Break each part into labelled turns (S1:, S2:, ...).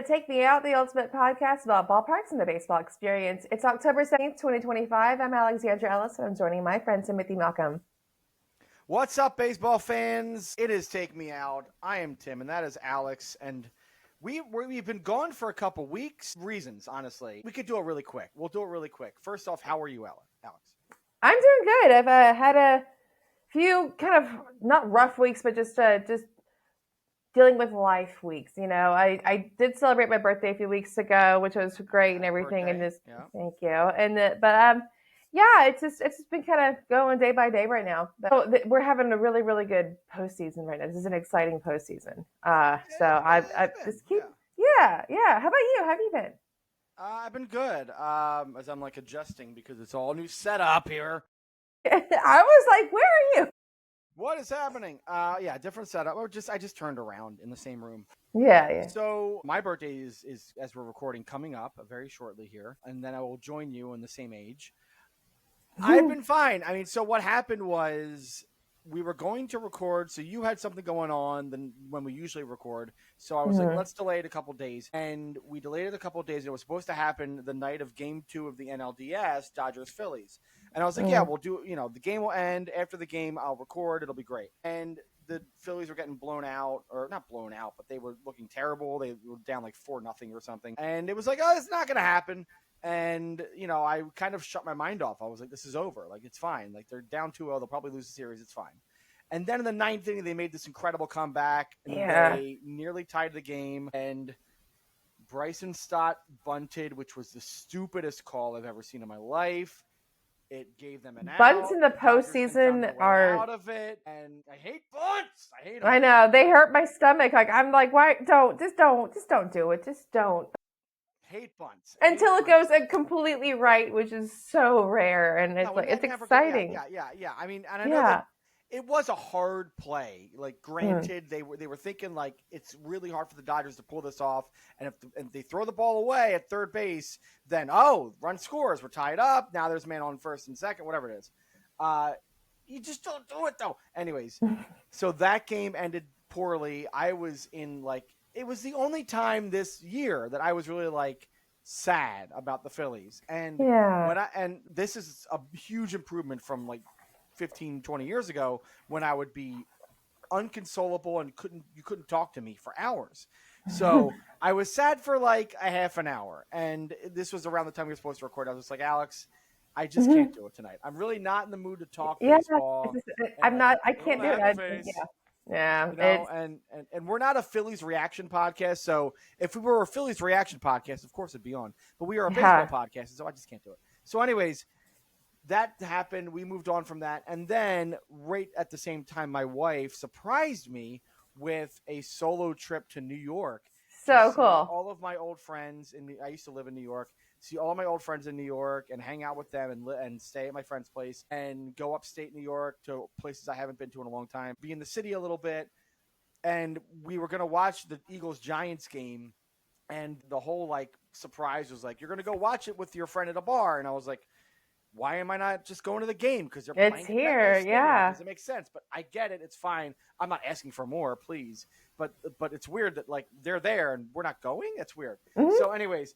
S1: Take Me Out, the ultimate podcast about ballparks and the baseball experience. It's October 17th, 2025. I'm Alexandra Ellis, and I'm joining my friend Timothy Malcolm.
S2: What's up, baseball fans? It is Take Me Out. I am Tim, and that is Alex. And we've been gone for a couple weeks. Reasons, honestly. We could do it really quick. We'll do it really quick. First off, how are you, Alex?
S1: I'm doing good. I've had a few kind of not rough weeks, but just dealing with life weeks. You know, I did celebrate my birthday a few weeks ago, which was great and everything.
S2: Birthday.
S1: And just
S2: Yeah.
S1: thank you. Yeah, it's just been kind of going day by day right now. But we're having a really, really good postseason right now. This is an exciting postseason. So I just keep yeah. How about you? How have you been?
S2: I've been good. As I'm adjusting because it's all new setup here.
S1: I was like, where are you?
S2: What is happening? Different setup. I just turned around in the same room.
S1: Yeah.
S2: So my birthday is as we're recording coming up very shortly here, and then I will join you in the same age. I've been fine. I mean, so what happened was we were going to record. So you had something going on than when we usually record. So I was like, let's delay it a couple days. And we delayed it a couple days. It was supposed to happen the night of Game 2 of the NLDS, Dodgers-Phillies. And I was like, yeah, we'll do, the game will end. After the game, I'll record. It'll be great. And the Phillies were getting blown out, or not blown out, but they were looking terrible. They were down 4-0 or something. And it was like, oh, it's not going to happen. And, I kind of shut my mind off. I was like, this is over. It's fine. They're down 2-0. They'll probably lose the series. It's fine. And then in the ninth inning, they made this incredible comeback. And they nearly tied the game. And Bryson Stott bunted, which was the stupidest call I've ever seen in my life. It gave them an out.
S1: Bunts in the postseason are
S2: out of it. And I hate bunts. I hate them.
S1: I know. They hurt my stomach. I'm like, why? Just don't do it. Just don't.
S2: Hate bunts
S1: until it goes completely right, which is so rare, and it's exciting.
S2: Yeah. I mean, and I know that it was a hard play. Granted, they were thinking it's really hard for the Dodgers to pull this off, and if they throw the ball away at third base, then run scores, we're tied up. Now there's a man on first and second, whatever it is. You just don't do it though. Anyways, so that game ended poorly. I was in it was the only time this year that I was really sad about the Phillies. And and this is a huge improvement from 15, 20 years ago when I would be unconsolable and you couldn't talk to me for hours. So I was sad for a half an hour. And this was around the time we were supposed to record. I was just like, Alex, I just can't do it tonight. I'm really not in the mood to talk baseball.
S1: I can't do it. Yeah,
S2: and we're not a Phillies reaction podcast. So if we were a Phillies reaction podcast, of course it'd be on. But we are a baseball podcast, so I just can't do it. So, anyways, that happened. We moved on from that, and then right at the same time, my wife surprised me with a solo trip to New York.
S1: So cool.
S2: All of my old friends I used to live in New York. See all my old friends in New York and hang out with them and stay at my friend's place and go upstate New York to places I haven't been to in a long time, be in the city a little bit. And we were going to watch the Eagles-Giants game. And the whole surprise was you're going to go watch it with your friend at a bar. And I was like, why am I not just going to the game? Because they're playing
S1: here. Yeah.
S2: Does it make sense? But I get it. It's fine. I'm not asking for more, please. But it's weird that they're there and we're not going. That's weird. Mm-hmm. So anyways,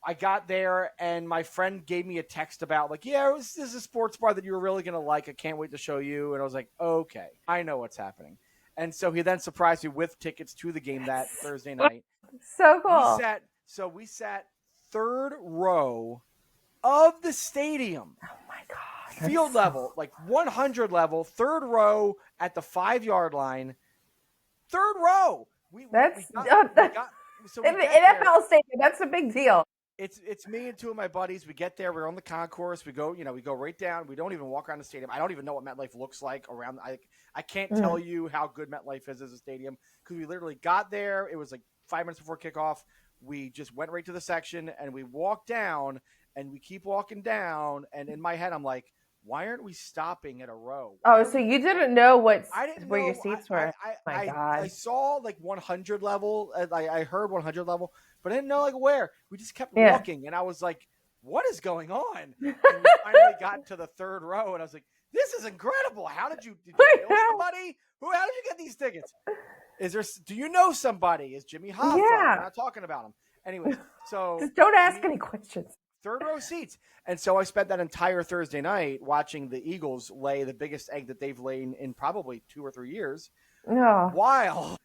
S2: I got there and my friend gave me a text about this is a sports bar that you're really going to like. I can't wait to show you. And I was like, okay, I know what's happening. And so he then surprised me with tickets to the game that Thursday night.
S1: So cool.
S2: We sat third row of the stadium.
S1: Oh my God.
S2: Field level, 100 level, third row at the 5-yard line. Third row.
S1: In the NFL stadium, that's a big deal.
S2: It's me and two of my buddies. We get there. We're on the concourse. We go right down. We don't even walk around the stadium. I don't even know what MetLife looks like around. I can't tell you how good MetLife is as a stadium because we literally got there. It was 5 minutes before kickoff. We just went right to the section and we walked down and we keep walking down. And in my head, I'm like, why aren't we stopping at a row?
S1: Oh, so you didn't know where your seats were?
S2: God. I saw 100 level. I heard 100 level, but I didn't know where. We just kept walking, and I was like, "What is going on?" And we finally got to the third row, and I was like, "This is incredible! Did you kill somebody? How did you get these tickets? Do you know somebody? Is Jimmy Hoffa?
S1: Yeah.
S2: We're not talking about him. Anyways, so
S1: just don't ask any questions.
S2: Third row seats. And so I spent that entire Thursday night watching the Eagles lay the biggest egg that they've laid in probably 2 or 3 years.
S1: No.
S2: While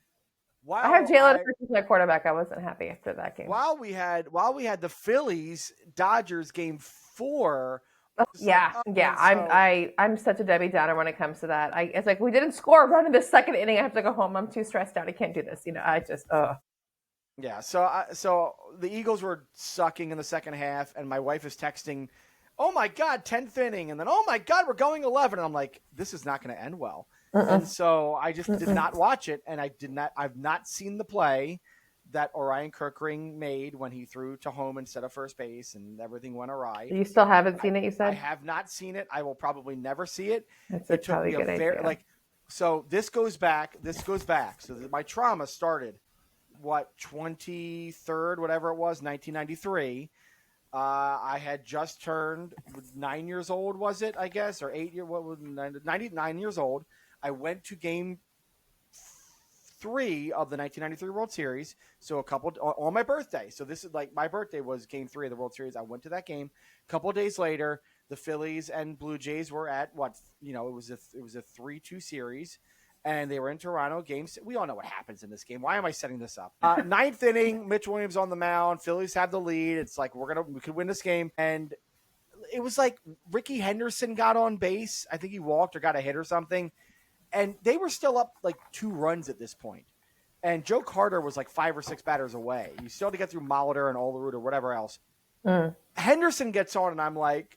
S1: I have Jalen Hurts as my quarterback. I wasn't happy after that game.
S2: While we had the Phillies Dodgers game 4.
S1: I'm such a Debbie Downer when it comes to that. It's like we didn't score a run in the second inning. I have to go home. I'm too stressed out. I can't do this. I just
S2: Yeah, so the Eagles were sucking in the second half, and my wife is texting, "Oh my God, 10th inning," and then, "Oh my God, we're going 11." And I'm like, "This is not going to end well." And so I just did not watch it, and I've not seen the play that Orion Kirkring made when he threw to home instead of first base, and everything went awry.
S1: You still haven't seen it, you said?
S2: I have not seen it. I will probably never see it.
S1: That's probably a good idea.
S2: So this goes back. So my trauma started, 23rd, whatever it was, 1993. I had just turned 9 years old, was it, I guess, or 8 years, 99 years old. I went to game 3 of the 1993 World Series. So on my birthday. So this is like my birthday was game 3 of the World Series. I went to that game. A couple of days later, the Phillies and Blue Jays were at it was a 3-2 series. And they were in Toronto. Games. We all know what happens in this game. Why am I setting this up? 9th inning, Mitch Williams on the mound. Phillies have the lead. It's like we could win this game. And it was like Ricky Henderson got on base. I think he walked or got a hit or something. And they were still up like 2 runs at this point. And Joe Carter was like 5 or 6 batters away. You still had to get through Molitor and Olerud or whatever else. Henderson gets on, and I'm like,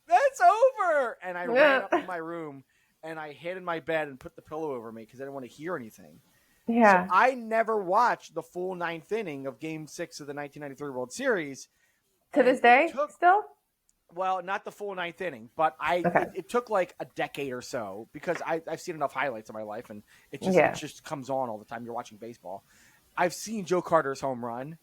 S2: "That's over!" And I ran up to my room. And I hid in my bed and put the pillow over me because I didn't want to hear anything.
S1: Yeah.
S2: So I never watched the full 9th inning of Game 6 of the 1993 World Series.
S1: To this day, still?
S2: Well, not the full 9th inning, but it took like a decade or so because I've seen enough highlights in my life, and it just comes on all the time. You're watching baseball. I've seen Joe Carter's home run,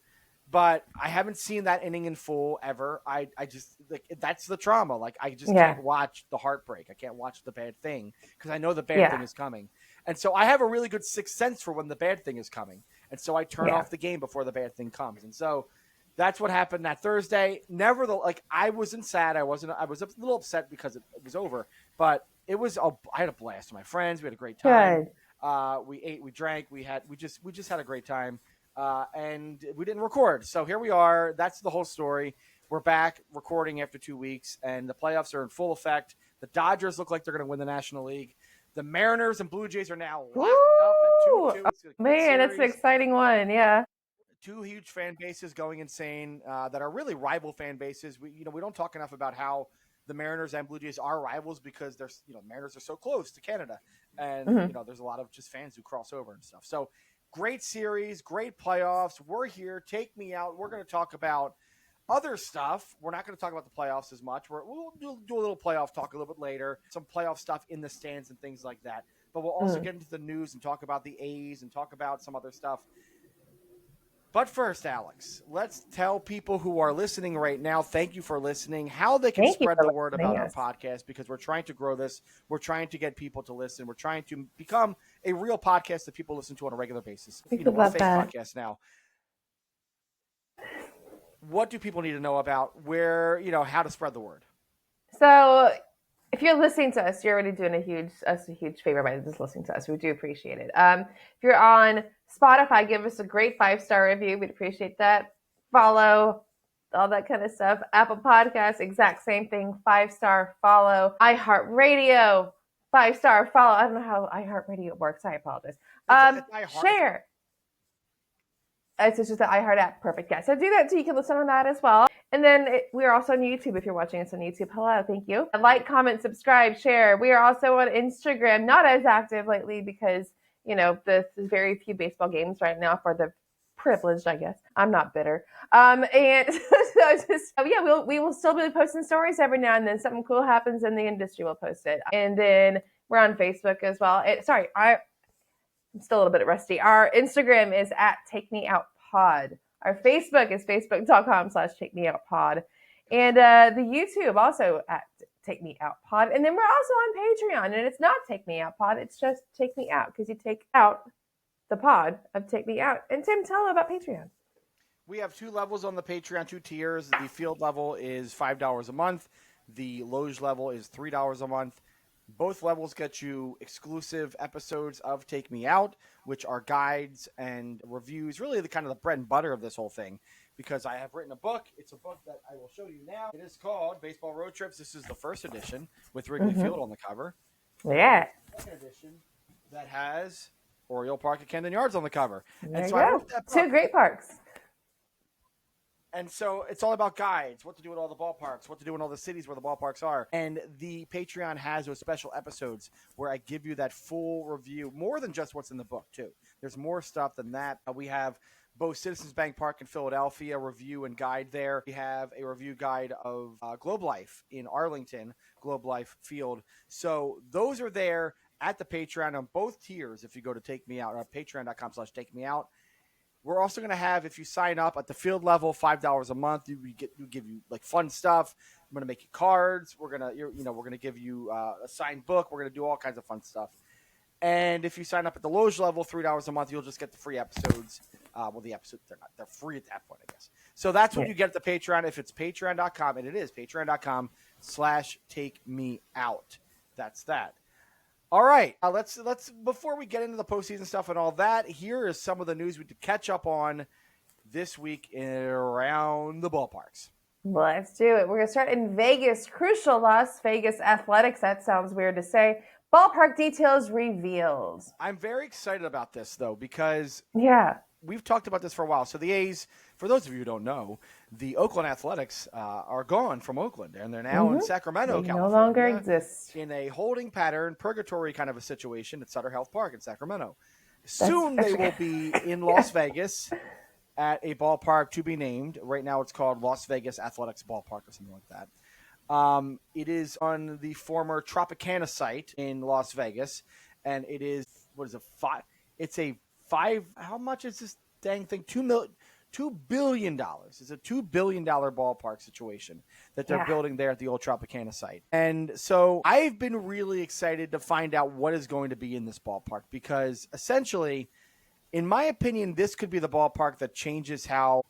S2: but I haven't seen that inning in full ever. I just like that's the trauma. Like I just can't watch the heartbreak. I can't watch the bad thing because I know the bad thing is coming. And so I have a really good sixth sense for when the bad thing is coming. And so I turn off the game before the bad thing comes. And so that's what happened that Thursday. I wasn't sad. I was a little upset because it was over, but I had a blast with my friends. We had a great time. We ate, we drank, we just had a great time. And we didn't record. So here we are. That's the whole story. We're back recording after 2 weeks, and the playoffs are in full effect. The Dodgers look like they're going to win the National League. The Mariners and Blue Jays are now locked up at 2-2.
S1: Man, it's an exciting one. Yeah.
S2: 2 huge fan bases going insane that are really rival fan bases. We don't talk enough about how the Mariners and Blue Jays are rivals because Mariners are so close to Canada, and there's a lot of just fans who cross over and stuff. So great series, great playoffs. We're here. Take me out. We're going to talk about other stuff. We're not going to talk about the playoffs as much. We'll do a little playoff talk a little bit later, some playoff stuff in the stands and things like that. But we'll also get into the news and talk about the A's and talk about some other stuff. But first, Alex, let's tell people who are listening right now, thank you for listening, how they can spread the word about our podcast, because we're trying to grow this. We're trying to get people to listen. We're trying to become a real podcast that people listen to on a regular basis. We're a fake podcast now. What do people need to know about how to spread the word?
S1: So if you're listening to us, you're already doing us a huge favor by just listening to us. We do appreciate it. If you're on Spotify, give us a great 5-star review. We'd appreciate that. Follow, all that kind of stuff. Apple Podcasts, exact same thing. 5-star follow. iHeartRadio, 5-star follow. I don't know how iHeartRadio works. I apologize. Share. It's just the iHeart app. Perfect. Yeah. So do that so you can listen on that as well. And then we're also on YouTube if you're watching us on YouTube. Hello. Thank you. Like, comment, subscribe, share. We are also on Instagram. Not as active lately because, there's very few baseball games right now for the privileged, I guess. I'm not bitter. And so we will still be posting stories every now and then. Something cool happens in the industry, we'll post it. And then we're on Facebook as well. I'm still a little bit rusty. Our Instagram is @TakeMeOutPod. Our Facebook is facebook.com/TakeMeOutPod. And the YouTube also at Take Me Out Pod. And then we're also on Patreon. And it's not Take Me Out Pod, it's just Take Me Out because you take out the pod of Take Me Out. And Tim, tell them about Patreon.
S2: We have 2 levels on the Patreon, 2 tiers. The field level is $5 a month. The Loge level is $3 a month. Both levels get you exclusive episodes of Take Me Out, which are guides and reviews, really the kind of the bread and butter of this whole thing, because I have written a book. It's a book that I will show you now. It is called Baseball Road Trips. This is the first edition with Wrigley Field on the cover.
S1: Yeah.
S2: The second edition that has Oriole Park at Camden Yards on the cover.
S1: There you go. 2 great parks.
S2: And so it's all about guides, what to do in all the ballparks, what to do in all the cities where the ballparks are. And the Patreon has those special episodes where I give you that full review, more than just what's in the book, too. There's more stuff than that. We have both Citizens Bank Park in Philadelphia, review and guide there. We have a review guide of Globe Life in Arlington, Globe Life Field. So those are there at the Patreon on both tiers if you go to Take Me Out, or patreon.com/Take Me Out. We're also going to have, if you sign up at the field level, $5 a month, we give you like fun stuff. I'm going to make you cards. We're going to give you a signed book. We're going to do all kinds of fun stuff. And if you sign up at the Loge level, $3 a month, you'll just get the free episodes. The episodes, they're free at that point, I guess. So that's what you get at the Patreon. If it's patreon.com, and it is patreon.com/Take Me Out. That's that. All right, let's before we get into the postseason stuff and all that, here is some of the news we could catch up on this week around the ballparks.
S1: Let's do it. We're going to start in Vegas. Crucial Las Vegas athletics. That sounds weird to say. Ballpark details revealed.
S2: I'm very excited about this, though, because we've talked about this for a while. So the A's, for those of you who don't know, the Oakland Athletics are gone from Oakland, and they're now in Sacramento,
S1: they
S2: California.
S1: No longer exist.
S2: In a holding pattern, purgatory kind of a situation at Sutter Health Park in Sacramento. Soon they will be in Las Vegas at a ballpark to be named. Right now it's called Las Vegas Athletics Ballpark or something like that. It is on the former Tropicana site in Las Vegas, and it is, it's a five, how much is this dang thing? $2 billion. It's a $2 billion ballpark situation that they're building there at the old Tropicana site. And so I've been really excited to find out what is going to be in this ballpark, because essentially, in my opinion, this could be the ballpark that changes how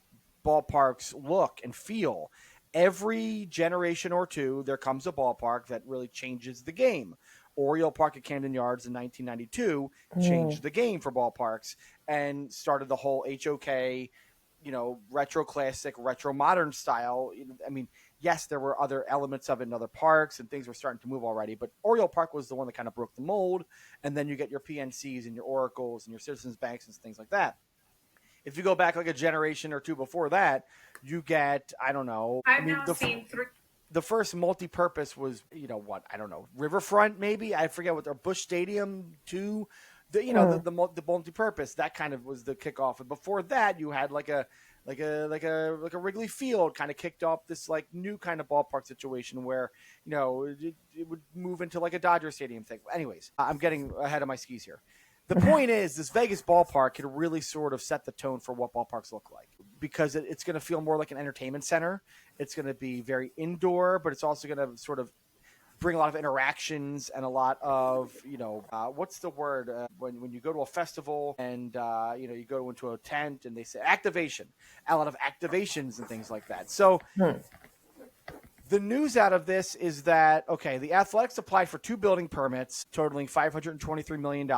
S2: ballparks look and feel. Every generation or two, there comes a ballpark that really changes the game. Oriole Park at Camden Yards in 1992 changed the game for ballparks and started the whole HOK, retro classic, retro modern style. I mean, yes, there were other elements of it in other parks and things were starting to move already, but Oriole Park was the one that kind of broke the mold. And then you get your PNCs and your Oracles and your Citizens Banks and things like that. If you go back like a generation or two before that, you get, I don't know. The first multi-purpose was, Riverfront maybe. I forget what their Busch Stadium 2. The multi-purpose, that kind of was the kickoff. And before that, you had like a Wrigley Field kind of kicked off this like new kind of ballpark situation where it would move into like a Dodger Stadium thing. Anyways, I'm getting ahead of my skis here. The point is, this Vegas ballpark can really sort of set the tone for what ballparks look like, because it's going to feel more like an entertainment center. It's going to be very indoor, but it's also going to sort of bring a lot of interactions and a lot of, what's the word when you go to a festival and, you go into a tent and they say activation, a lot of activations and things like that. So the news out of this is that, the Athletics applied for 2 building permits totaling $523 million.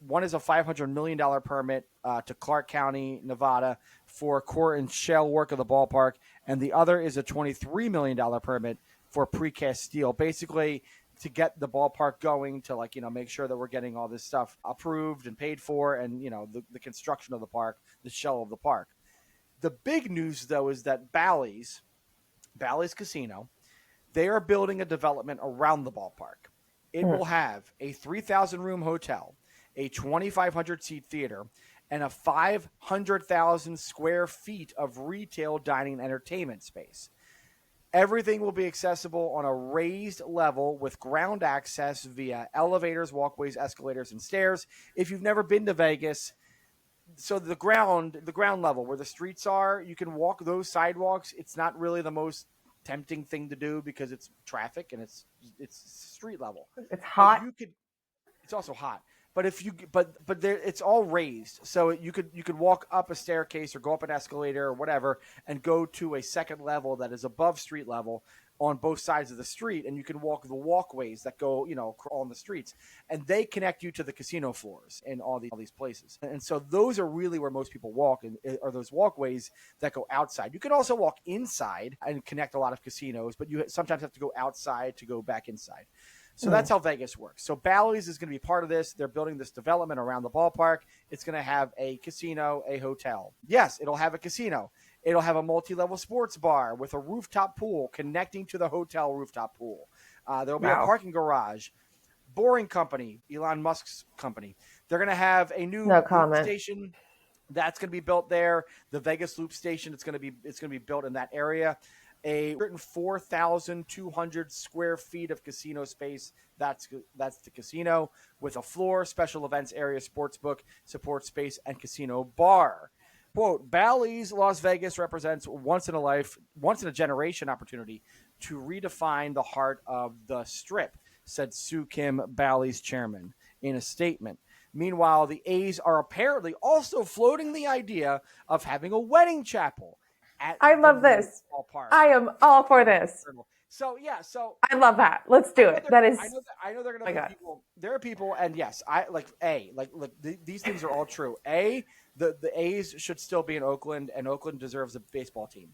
S2: One is a $500 million permit to Clark County, Nevada, for core and shell work of the ballpark, and the other is a $23 million permit for precast steel, basically to get the ballpark going, to make sure that we're getting all this stuff approved and paid for, and the construction of the park, the shell of the park. The big news, though, is that Bally's Casino, they are building a development around the ballpark. It will have a 3,000-room hotel, a 2,500-seat theater, and a 500,000 square feet of retail dining and entertainment space. Everything will be accessible on a raised level with ground access via elevators, walkways, escalators, and stairs. If you've never been to Vegas, so the ground level where the streets are, you can walk those sidewalks. It's not really the most
S3: tempting thing to do because it's traffic and it's street level.
S1: It's
S3: But
S1: hot.
S3: you could. It's also hot. But if you but there it's all raised, so you could walk up a staircase or go up an escalator or whatever and go to a second level that is above street level on both sides of the street, and you can walk the walkways that go on the streets, and they connect you to the casino floors in all these places. And so those are really where most people walk, and are those walkways that go outside. You can also walk inside and connect a lot of casinos, but you sometimes have to go outside to go back inside. So that's how Vegas works. So Bally's is going to be part of this. They're building this development around the ballpark. It's going to have a casino, a hotel. Yes, it'll have a casino. It'll have a multi-level sports bar with a rooftop pool connecting to the hotel rooftop pool. There'll be a parking garage. Boring Company, Elon Musk's company. They're going to have a new station that's going to be built there. The Vegas Loop station. It's going to be built in that area. A 4,200 square feet of casino space. That's the casino with a floor, special events area, sports book, support space, and casino bar. Quote, Bally's Las Vegas represents once in a generation opportunity to redefine the heart of the Strip, said Soo Kim, Bally's chairman, in a statement. Meanwhile, the A's are apparently also floating the idea of having a wedding chapel.
S1: I love this.
S3: Ballpark.
S1: I am all for this.
S3: So
S1: I love that. Let's do it. That is.
S3: I know they're going to be people. There are people, and yes, these things are all true. The A's should still be in Oakland, and Oakland deserves a baseball team.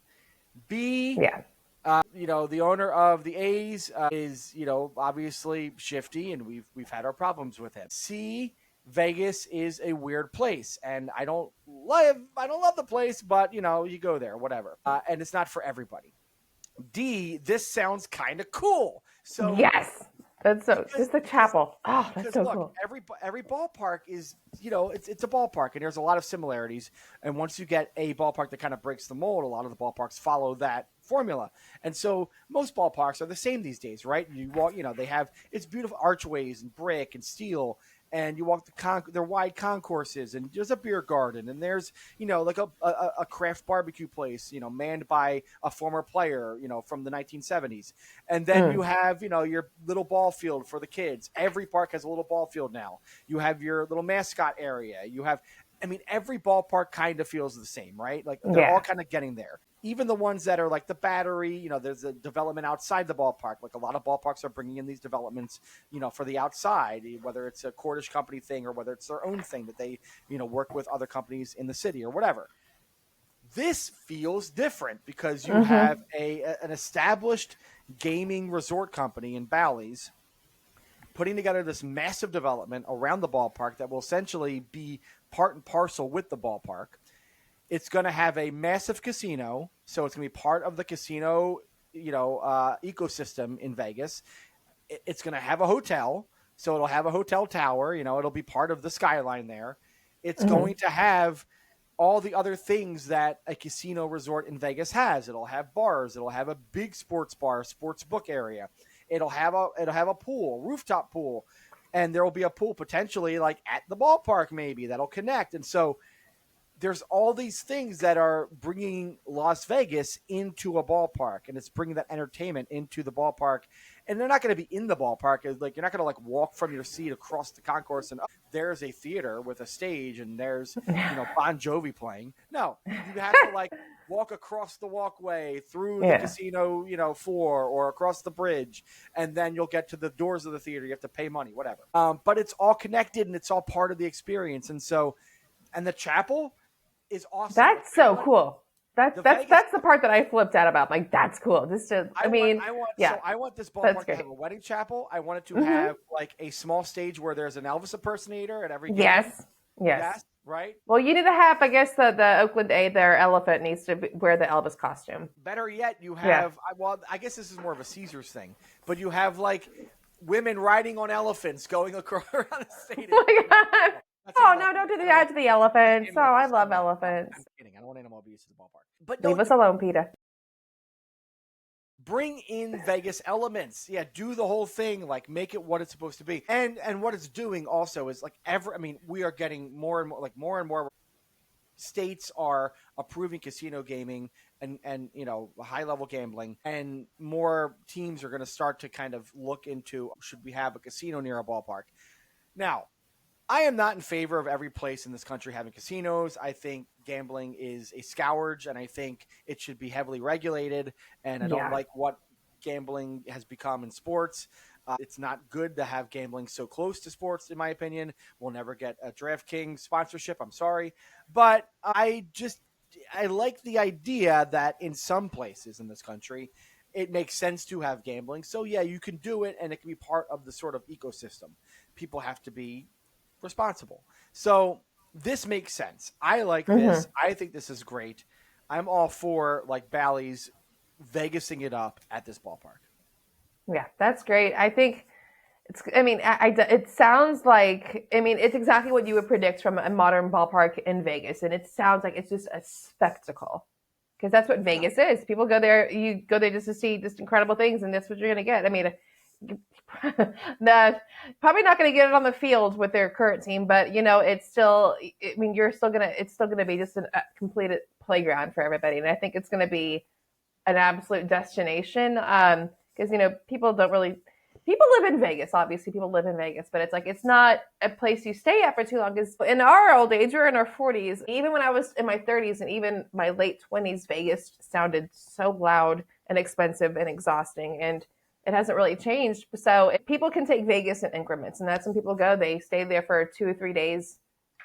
S3: B, the owner of the A's is obviously shifty, and we've had our problems with him. C, Vegas is a weird place, and I don't love the place, but you go there, whatever, and it's not for everybody. D, this sounds kind of cool. So
S1: yes, that's so. Just the chapel. Oh, that's so cool.
S3: Every ballpark is it's a ballpark, and there's a lot of similarities. And once you get a ballpark that kind of breaks the mold, a lot of the ballparks follow that formula. And so most ballparks are the same these days, right? You walk, they have it's beautiful archways and brick and steel. And you walk they're wide concourses, and there's a beer garden, and there's like a craft barbecue place, manned by a former player, from the 1970s. And then you have your little ball field for the kids. Every park has a little ball field now. You have your little mascot area. You have, every ballpark kind of feels the same, right? Like they're all kind of getting there. Even the ones that are like the Battery, there's a development outside the ballpark. Like a lot of ballparks are bringing in these developments, for the outside, whether it's a Cordish company thing or whether it's their own thing that they, work with other companies in the city or whatever. This feels different because you have an established gaming resort company in Bally's putting together this massive development around the ballpark that will essentially be part and parcel with the ballpark. It's going to have a massive casino, so it's going to be part of the casino, ecosystem in Vegas. It's going to have a hotel, so it'll have a hotel tower. It'll be part of the skyline there. It's going to have all the other things that a casino resort in Vegas has. It'll have bars. It'll have a big sports bar, sports book area. It'll have a pool, rooftop pool, and there will be a pool potentially like at the ballpark maybe that'll connect. And so there's all these things that are bringing Las Vegas into a ballpark, and it's bringing that entertainment into the ballpark. And they're not going to be in the ballpark. Like you're not going to walk from your seat across the concourse and there's a theater with a stage and there's Bon Jovi playing. No, you have to walk across the walkway through the casino floor or across the bridge, and then you'll get to the doors of the theater. You have to pay money, whatever. But it's all connected and it's all part of the experience. And the chapel is awesome.
S1: That's so cool. That's the part that I flipped out about. Like, that's cool. I
S3: want this ballpark to have a wedding chapel. I want it to have a small stage where there's an Elvis impersonator at every game.
S1: Yes.
S3: Right.
S1: Well, you need to have, I guess, the Oakland A, their elephant needs to wear the Elvis costume.
S3: Better yet, you have. Well, I guess this is more of a Caesars thing, but you have women riding on elephants going around the stadium.
S1: Oh my God. No, don't do that to the elephants. Oh, I love elephants.
S3: I'm kidding. I don't want animal abuse at the ballpark. But
S1: leave us alone, Peter.
S3: Bring in Vegas elements. Yeah, do the whole thing. Make it what it's supposed to be. And what it's doing also is we are getting more and more states are approving casino gaming and high level gambling, and more teams are going to start to kind of look into, should we have a casino near a ballpark? Now, I am not in favor of every place in this country having casinos. I think gambling is a scourge, and I think it should be heavily regulated. And I don't
S1: Yeah.
S3: like what gambling has become in sports. It's not good to have gambling so close to sports, in my opinion. We'll never get a DraftKings sponsorship. I'm sorry. But I like the idea that in some places in this country, it makes sense to have gambling. So, yeah, you can do it, and it can be part of the sort of ecosystem. People have to be responsible. So this makes sense. I like
S1: Mm-hmm.
S3: this. I think this is great. I'm all for like Bally's Vegasing it up at this ballpark.
S1: Yeah, that's great. I think it's. I mean, it sounds like. I mean, it's exactly what you would predict from a modern ballpark in Vegas, and it sounds like it's just a spectacle because that's what
S3: Yeah.
S1: Vegas is. People go there. You go there just to see just incredible things, and that's what you're going to get. I mean, the probably not going to get it on the field with their current team, but it's still. I mean, you're still gonna. It's still going to be just a completed playground for everybody, and I think it's going to be an absolute destination. Because people don't really people live in Vegas. Obviously, people live in Vegas, but it's like it's not a place you stay at for too long. Because in our old age, we're in our 40s. Even when I was in my 30s and even my late 20s, Vegas sounded so loud and expensive and exhausting, and it hasn't really changed. So people can take Vegas in increments, and that's when people go. They stay there for 2 or 3 days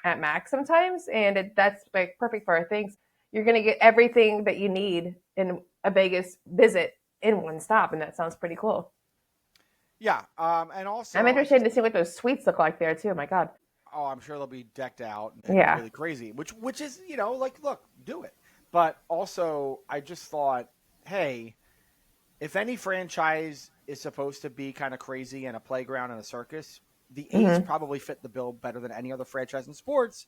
S1: at max sometimes, and that's like perfect for our things. You're going to get everything that you need in a Vegas visit in one stop, and that sounds pretty cool.
S3: Yeah. And also,
S1: I'm interested to see what those suites look like there too. Oh my God.
S3: oh, I'm sure they'll be decked out and
S1: Yeah.
S3: really crazy, which is, like, look, do it. But also, I just thought, hey, if any franchise is supposed to be kind of crazy and a playground and a circus, the A's
S1: Mm-hmm.
S3: probably fit the bill better than any other franchise in sports,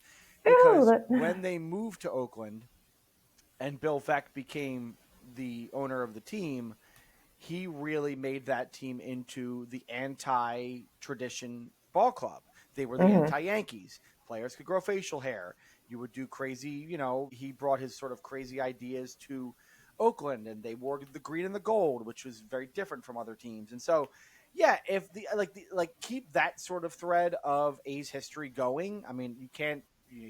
S1: Ooh,
S3: because when they moved to Oakland and Bill Veeck became the owner of the team, he really made that team into the anti-tradition ball club. They were the
S1: mm-hmm.
S3: anti-Yankees. Players could grow facial hair. You would do crazy, he brought his sort of crazy ideas to Oakland, and they wore the green and the gold, which was very different from other teams. And so, yeah, if keep that sort of thread of A's history going. I mean, you can't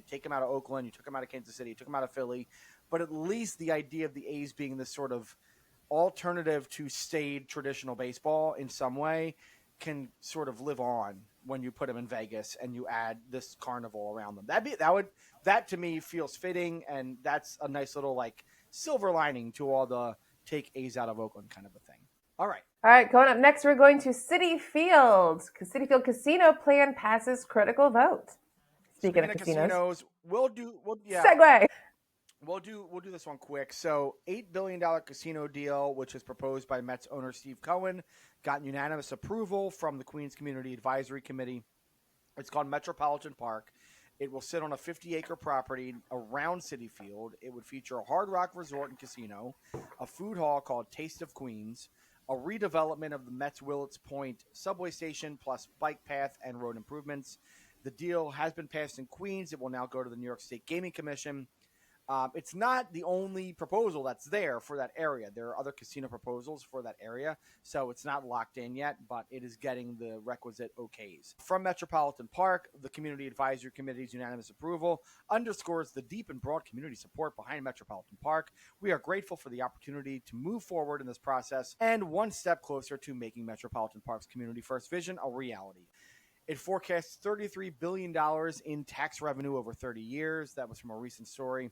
S3: take him out of Oakland, you took him out of Kansas City, you took him out of Philly, but at least the idea of the A's being this sort of alternative to staid traditional baseball in some way can sort of live on when you put them in Vegas and you add this carnival around them. That to me feels fitting, and that's a nice little like silver lining to all the take A's out of Oakland kind of a thing. All right.
S1: All right, going up next, we're going to Citi Field. Citi Field Casino plan passes critical vote. Speaking of casinos,
S3: yeah.
S1: segue.
S3: We'll do this one quick. So, $8 billion casino deal, which is proposed by Mets owner Steve Cohen, got unanimous approval from the Queens Community Advisory Committee. It's called Metropolitan Park. It will sit on a 50-acre property around Citi Field. It would feature a Hard Rock resort and casino, a food hall called Taste of Queens, a redevelopment of the Mets Willets Point subway station, plus bike path and road improvements. The deal has been passed in Queens. It will now go to the New York State Gaming Commission. It's not the only proposal that's there for that area. There are other casino proposals for that area, so it's not locked in yet, but it is getting the requisite okays. From Metropolitan Park, the Community Advisory Committee's unanimous approval underscores the deep and broad community support behind Metropolitan Park. We are grateful for the opportunity to move forward in this process and one step closer to making Metropolitan Park's community first vision a reality. It forecasts $33 billion in tax revenue over 30 years. That was from a recent story.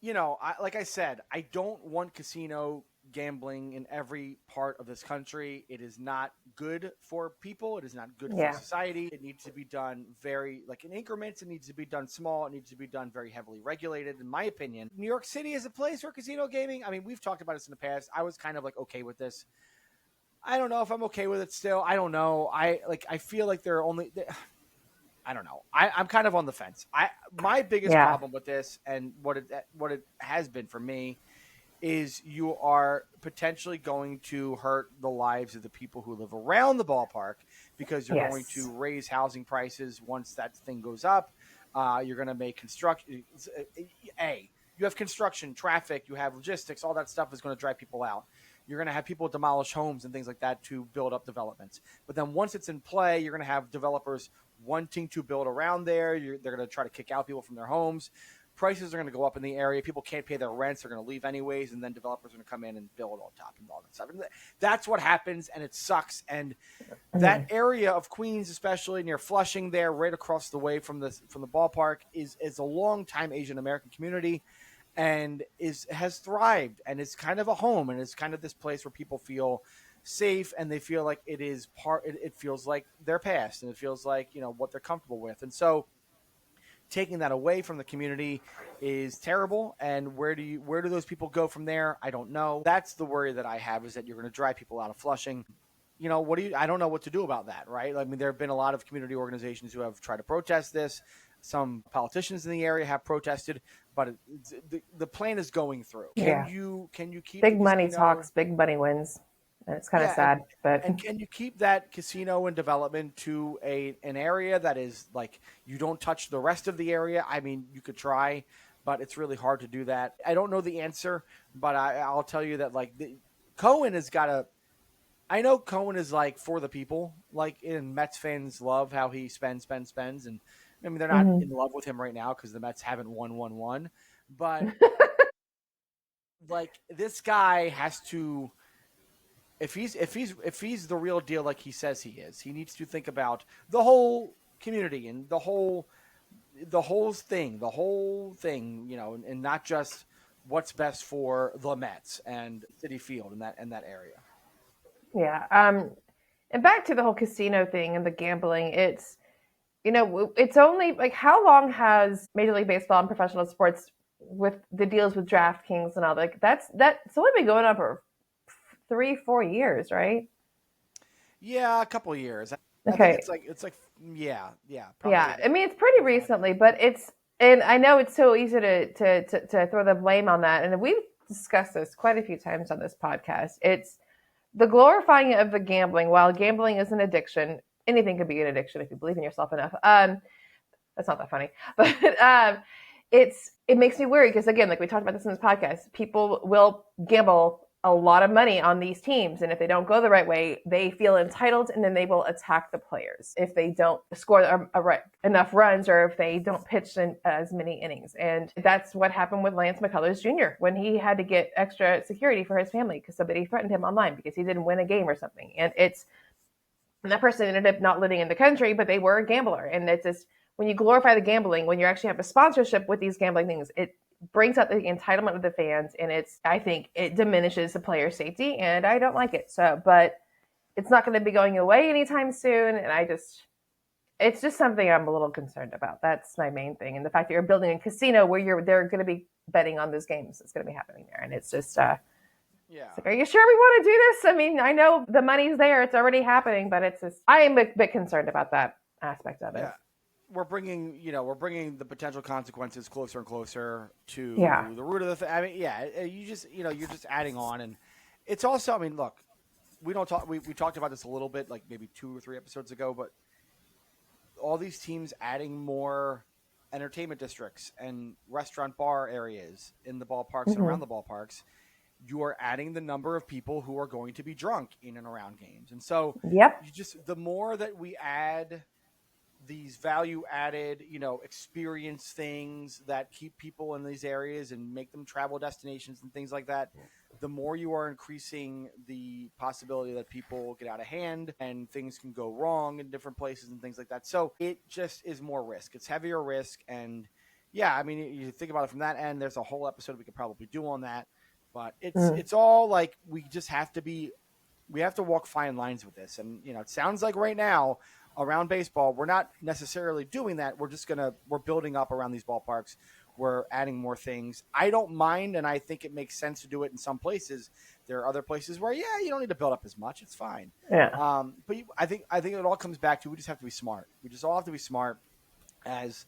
S3: Like I said, I don't want casino gambling in every part of this country. It is not good for people. It is not good for society. It needs to be done very, in increments. It needs to be done small. It needs to be done very heavily regulated, in my opinion. New York City is a place for casino gaming. I mean, we've talked about this in the past. I was kind of okay with this. I don't know if I'm okay with it still. I don't know. I feel like there are only... I don't know. I'm kind of on the fence. My biggest problem with this, and what it has been for me, is you are potentially going to hurt the lives of the people who live around the ballpark, because you're going to raise housing prices once that thing goes up. You're going to make construction. you have construction, traffic, you have logistics, all that stuff is going to drive people out. You're going to have people demolish homes and things like that to build up developments. But then once it's in play, you're going to have developers wanting to build around there. They're going to try to kick out people from their homes. Prices are going to go up in the area. People can't pay their rents. They're going to leave anyways. And then developers are going to come in and build on top and all that stuff. And that's what happens, and it sucks. And that area of Queens, especially near Flushing there, right across the way from the ballpark, is a long-time Asian American community. And has thrived and is kind of a home, and it's kind of this place where people feel safe and they feel like it is it feels like their past, and it feels like, what they're comfortable with. And so taking that away from the community is terrible. And where do those people go from there? I don't know. That's the worry that I have, is that you're going to drive people out of Flushing. I don't know what to do about that, right? I mean, there have been a lot of community organizations who have tried to protest this. Some politicians in the area have protested, but the plan is going through. Can you keep
S1: big money talks, big money wins, and it's kind of sad.
S3: And can you keep that casino in development to an area that is like, you don't touch the rest of the area? I mean, you could try, but it's really hard to do that. I don't know the answer, but I'll tell you that Cohen has got a. I know Cohen is like for the people, and Mets fans love how he spends, and. I mean, they're not in love with him right now because the Mets haven't won, but this guy has to, if he's the real deal like he says he is, he needs to think about the whole community and the whole thing, and not just what's best for the Mets and Citi Field and that area.
S1: Yeah. And back to the whole casino thing and the gambling, it's only how long has Major League Baseball and professional sports with the deals with DraftKings and all that? It's only been going on for 3-4 years, right?
S3: Yeah, a couple of years.
S1: Okay.
S3: I think it's like yeah.
S1: Yeah, I mean, it's pretty recently, but and I know it's so easy to throw the blame on that, and we've discussed this quite a few times on this podcast. It's the glorifying of the gambling. While gambling is an addiction, anything could be an addiction if you believe in yourself enough. That's not that funny, but it makes me worry because, again, like we talked about this in this podcast, people will gamble a lot of money on these teams, and if they don't go the right way, they feel entitled, and then they will attack the players if they don't score enough runs, or if they don't pitch in as many innings. And that's what happened with Lance McCullers Jr. when he had to get extra security for his family because somebody threatened him online because he didn't win a game or something. And that person ended up not living in the country, but they were a gambler. And it's just, when you glorify the gambling, when you actually have a sponsorship with these gambling things, it brings up the entitlement of the fans, and I think it diminishes the player safety, and I don't like it. So, but it's not going to be going away anytime soon, and it's just something I'm a little concerned about. That's my main thing. And the fact that you're building a casino where they're going to be betting on those games, it's going to be happening there. And it's just, yeah. Are you sure we want to do this? I mean, I know the money's there. It's already happening, but it's just, I am a bit concerned about that aspect of it.
S3: Yeah. We're bringing the potential consequences closer and closer to the root of the thing. I mean, you just, you're just adding on. And it's also, I mean, look, we talked about this a little bit, like maybe 2 or 3 episodes ago, but all these teams adding more entertainment districts and restaurant bar areas in the ballparks and around the ballparks, you are adding the number of people who are going to be drunk in and around games. And so the more that we add these value added, experience things that keep people in these areas and make them travel destinations and things like that, the more you are increasing the possibility that people get out of hand and things can go wrong in different places and things like that. So it just is more risk. It's heavier risk. And I mean, you think about it from that end, there's a whole episode we could probably do on that, but it's all like, we have to walk fine lines with this. And, it sounds like right now, around baseball, we're not necessarily doing that. We're building up around these ballparks. We're adding more things. I don't mind, and I think it makes sense to do it in some places. There are other places where, you don't need to build up as much. It's fine.
S1: Yeah.
S3: But I think it all comes back to, we just have to be smart. We just all have to be smart as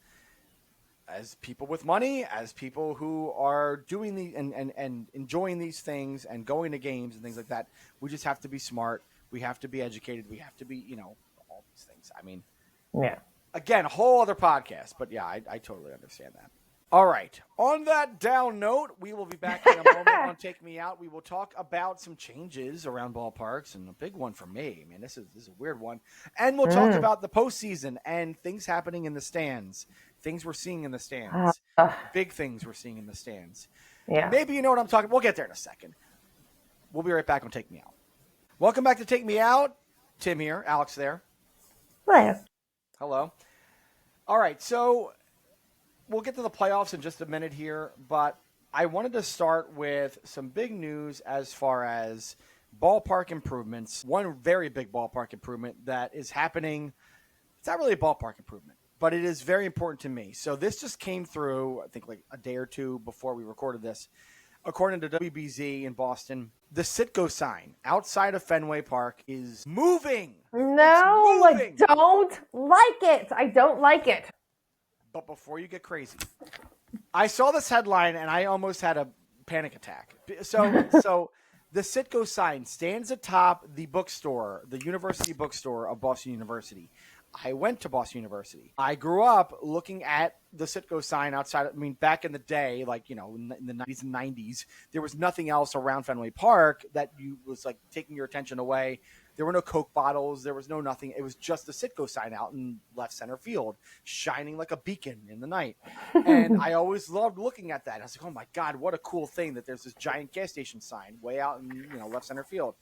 S3: people with money, as people who are doing the and enjoying these things and going to games and things like that. We just have to be smart. We have to be educated. We have to be, all these things. I mean, again, a whole other podcast, but I totally understand that. All right. On that down note, we will be back in a moment on Take Me Out. We will talk about some changes around ballparks, and a big one for me. Man, this is a weird one. And we'll talk about the postseason and things happening in the stands, things we're seeing in the stands, big things we're seeing in the stands.
S1: Yeah.
S3: Maybe you know what I'm talking about. We'll get there in a second. We'll be right back on Take Me Out. Welcome back to Take Me Out. Tim here. Alex there.
S1: Hello.
S3: Hello. All right. So we'll get to the playoffs in just a minute here, but I wanted to start with some big news as far as ballpark improvements. One very big ballpark improvement that is happening. It's not really a ballpark improvement, but it is very important to me. So this just came through, I think, like a day or two before we recorded this. According to WBZ in Boston, the Citgo sign outside of Fenway Park is moving.
S1: No, I don't like it. I don't like it.
S3: But before you get crazy, I saw this headline and I almost had a panic attack. So the Citgo sign stands atop the bookstore, the university bookstore of Boston University. I went to Boston University. I grew up looking at the Citgo sign outside. I mean, back in the day, like, you know, in the 90s and 90s, there was nothing else around Fenway Park that was like taking your attention away. There were no Coke bottles. There was no nothing. It was just the Citgo sign out in left center field, shining like a beacon in the night. And I always loved looking at that. I was like, oh my God, what a cool thing that there's this giant gas station sign way out in, you know, left center field.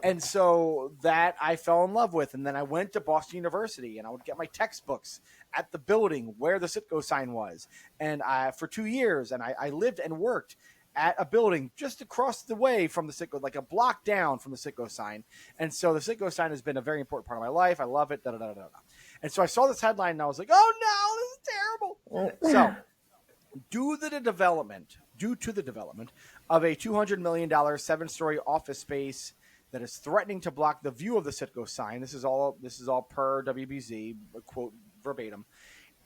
S3: And so that I fell in love with. And then I went to Boston University and I would get my textbooks at the building where the Citgo sign was. And for 2 years, and I lived and worked at a building just across the way from the Citgo, like a block down from the Citgo sign. And so the Citgo sign has been a very important part of my life. I love it. And so I saw this headline and I was like, oh no, this is terrible. So due to the development of a $200 million 7-story office space that is threatening to block the view of the Citgo sign, this is all per WBZ, quote verbatim,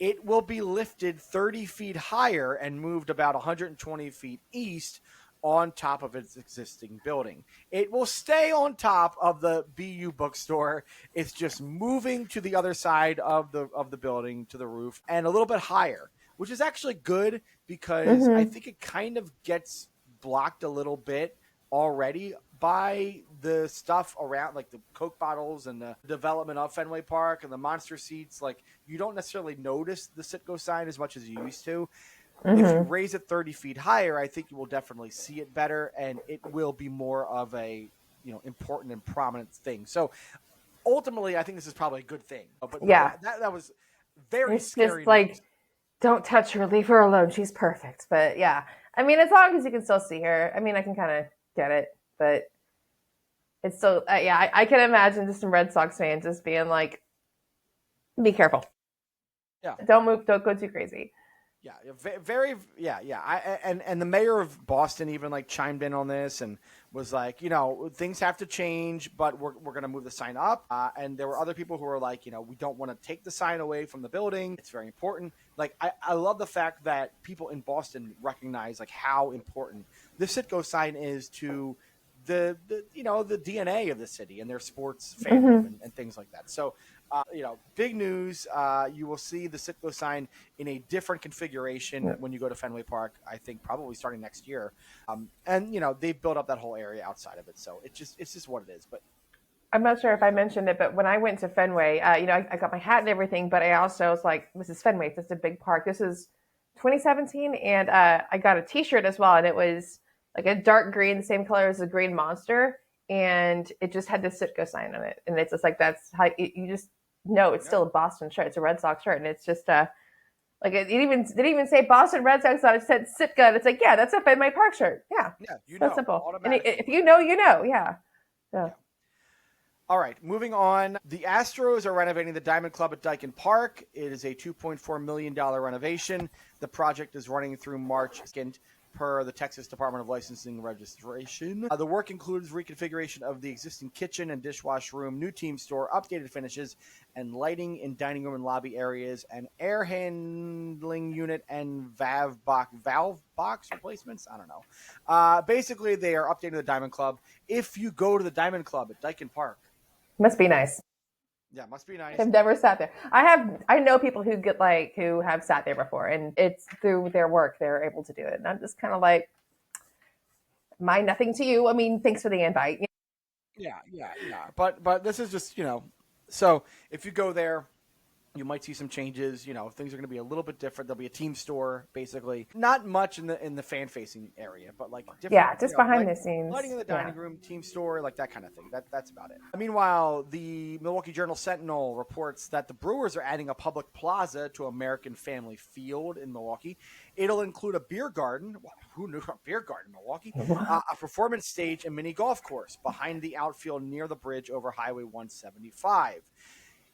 S3: it will be lifted 30 feet higher and moved about 120 feet east on top of its existing building. It will stay on top of the BU bookstore. It's just moving to the other side of the building, to the roof, and a little bit higher, which is actually good because I think it kind of gets blocked a little bit already by the stuff around, like the Coke bottles and the development of Fenway Park and the monster seats. Like, you don't necessarily notice the Citgo sign as much as you used to. If you raise it 30 feet higher, I think you will definitely see it better, and it will be more of a, you know, important and prominent thing. So ultimately, I think this is probably a good thing. But yeah, that was very scary.
S1: It's just like, don't touch her, leave her alone. She's perfect. But yeah, I mean, as long as you can still see her, I mean, I can kind of get it, but it's still, I can imagine just some Red Sox fans just being like, be careful.
S3: Yeah.
S1: Don't move. Don't go too crazy.
S3: Yeah. Very, yeah. And the mayor of Boston even like chimed in on this and was like, you know, things have to change, but we're going to move the sign up. And there were other people who were like, you know, we don't want to take the sign away from the building. It's very important. Like, I love the fact that people in Boston recognize like how important the Citgo sign is to the you know, the DNA of the city and their sports fandom and things like that. So, you know, big news. You will see the Citgo sign in a different configuration when you go to Fenway Park, I think probably starting next year. And, you know, they've built up that whole area outside of it. So it's just what it is. But
S1: I'm not sure if I mentioned it, but when I went to Fenway, you know, I got my hat and everything, but I also was like, this is Fenway. It's just a big park. This is 2017. And I got a t-shirt as well. And it was like a dark green, the same color as the green monster. And it just had the Citgo sign on it. And it's just like, that's how you just know it's still a Boston shirt. It's a Red Sox shirt. And it's just like, it didn't even say Boston Red Sox on it. It said Citgo. And it's like, yeah, that's a Fenway Park shirt. Yeah.
S3: Yeah. You
S1: so
S3: know,
S1: simple. And if you know, you know. Yeah.
S3: All right, moving on. The Astros are renovating the Diamond Club at Dyken Park. It is a $2.4 million renovation. The project is running through March 2nd per the Texas Department of Licensing and Registration. The work includes reconfiguration of the existing kitchen and dishwash room, new team store, updated finishes, and lighting in dining room and lobby areas, and air handling unit and valve box replacements. I don't know. Basically, they are updating the Diamond Club. If you go to the Diamond Club at Dyken Park,
S1: must be nice.
S3: Yeah, must be nice.
S1: I've never sat there. I know people who have sat there before, and it's through their work they're able to do it. And I'm just kind of like, mind nothing to you. I mean, thanks for the invite.
S3: Yeah. But this is just, so if you go there, you might see some changes. Things are going to be a little bit different. There'll be a team store, basically. Not much in the fan facing area, but like different.
S1: Yeah, just behind
S3: like
S1: the scenes.
S3: lighting in the dining room, team store, like that kind of thing. That's about it. Meanwhile, the Milwaukee Journal Sentinel reports that the Brewers are adding a public plaza to American Family Field in Milwaukee. It'll include a beer garden. Who knew a beer garden in Milwaukee? A performance stage and mini golf course behind the outfield near the bridge over Highway 175.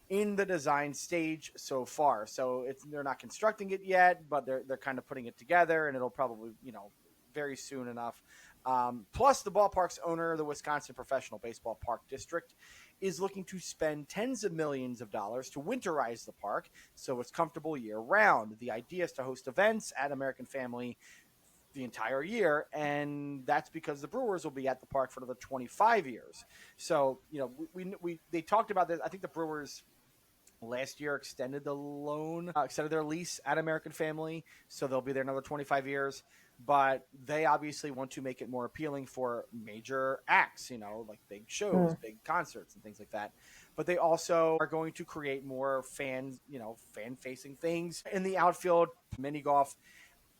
S3: In the design stage so far. So they're not constructing it yet, but they're kind of putting it together, and it'll probably, very soon enough. Plus, the ballpark's owner, the Wisconsin Professional Baseball Park District, is looking to spend tens of millions of dollars to winterize the park so it's comfortable year-round. The idea is to host events at American Family the entire year, and that's because the Brewers will be at the park for another 25 years. So, they talked about this. I think the Brewers last year extended their lease at American Family, so they'll be there another 25 years. But they obviously want to make it more appealing for major acts, like big shows, big concerts, and things like that. But they also are going to create more fan-facing things in the outfield, mini golf.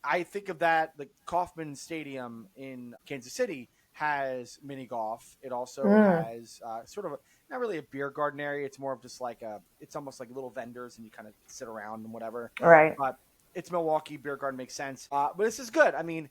S3: I think of that, the Kauffman Stadium in Kansas City has mini golf. It also has sort of not really a beer garden area. It's more of just it's almost like little vendors, and you kind of sit around and whatever.
S1: Right.
S3: But it's Milwaukee. Beer garden makes sense. But this is good. I mean,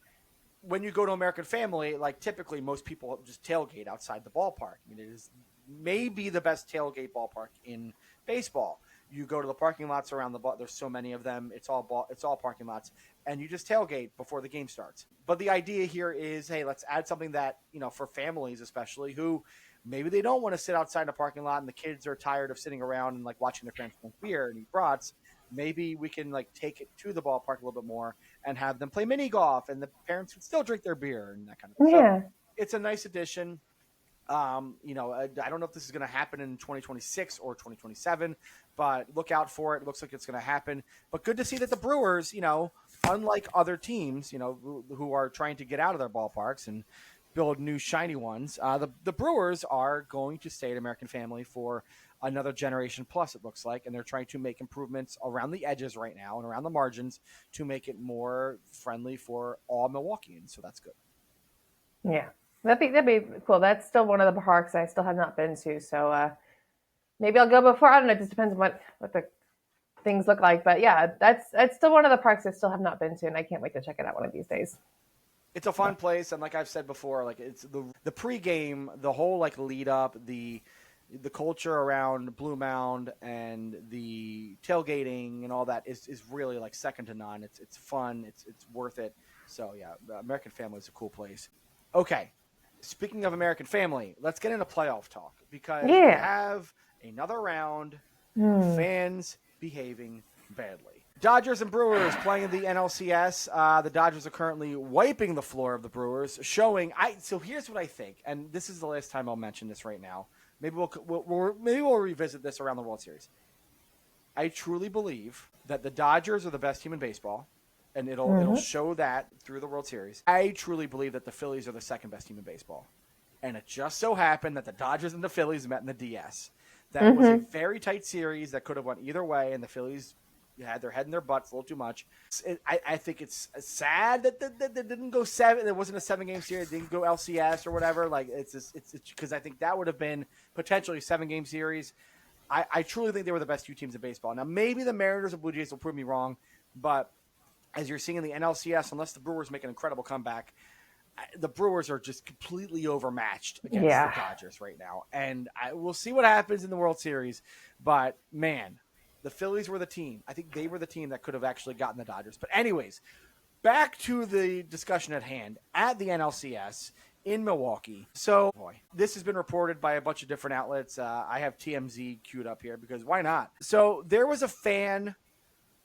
S3: when you go to American Family, typically most people just tailgate outside the ballpark. I mean, it is maybe the best tailgate ballpark in baseball. You go to the parking lots around the ball. There's so many of them. It's all parking lots, and you just tailgate before the game starts. But the idea here is, hey, let's add something that, for families especially who maybe they don't want to sit outside in a parking lot and the kids are tired of sitting around and watching their parents drink beer and eat brats. Maybe we can take it to the ballpark a little bit more and have them play mini golf, and the parents can still drink their beer and that kind of thing.
S1: Yeah.
S3: So it's a nice addition. I don't know if this is going to happen in 2026 or 2027, but look out for it. It looks like it's going to happen. But good to see that the Brewers, unlike other teams, who are trying to get out of their ballparks and build new shiny ones, the Brewers are going to stay at American Family for another generation plus, it looks like, and they're trying to make improvements around the edges right now and around the margins to make it more friendly for all Milwaukeeans. So that's good.
S1: Yeah. That'd be cool. That's still one of the parks I still have not been to. So maybe I'll go before. I don't know. It just depends on what the things look like. But yeah, that's still one of the parks I still have not been to, and I can't wait to check it out one of these days.
S3: It's a fun place, and like I've said before, it's the pregame, the whole lead up, the culture around Blue Mound and the tailgating and all that is really second to none. It's fun. It's worth it. So yeah, American Family is a cool place. Okay. Speaking of American Family, let's get into playoff talk because we have another round of fans behaving badly. Dodgers and Brewers playing in the NLCS. The Dodgers are currently wiping the floor of the Brewers, so here's what I think, and this is the last time I'll mention this right now. Maybe we'll revisit this around the World Series. I truly believe that the Dodgers are the best team in baseball, and it'll show that through the World Series. I truly believe that the Phillies are the second best team in baseball. And it just so happened that the Dodgers and the Phillies met in the DS. That was a very tight series that could have went either way, and the Phillies had their head in their butts a little too much. I think it's sad that they didn't go 7. It wasn't a 7-game series. They didn't go LCS or whatever. It's because I think that would have been potentially a 7-game series. I truly think they were the best two teams in baseball. Now, maybe the Mariners or Blue Jays will prove me wrong, but as you're seeing in the NLCS, unless the Brewers make an incredible comeback, the Brewers are just completely overmatched against the Dodgers right now. And we'll see what happens in the World Series. But, man, the Phillies were the team. I think they were the team that could have actually gotten the Dodgers. But anyways, back to the discussion at hand at the NLCS in Milwaukee. So, this has been reported by a bunch of different outlets. I have TMZ queued up here because why not? So, there was a fan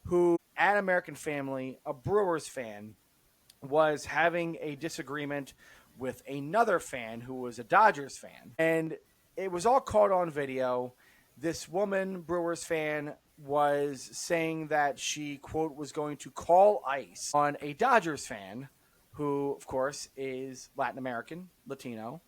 S3: who, at American Family, a Brewers fan, was having a disagreement with another fan who was a Dodgers fan. And it was all caught on video. this woman, Brewers fan, was saying that she, quote, was going to call ICE on a Dodgers fan who, of course, is Latin American, Latino.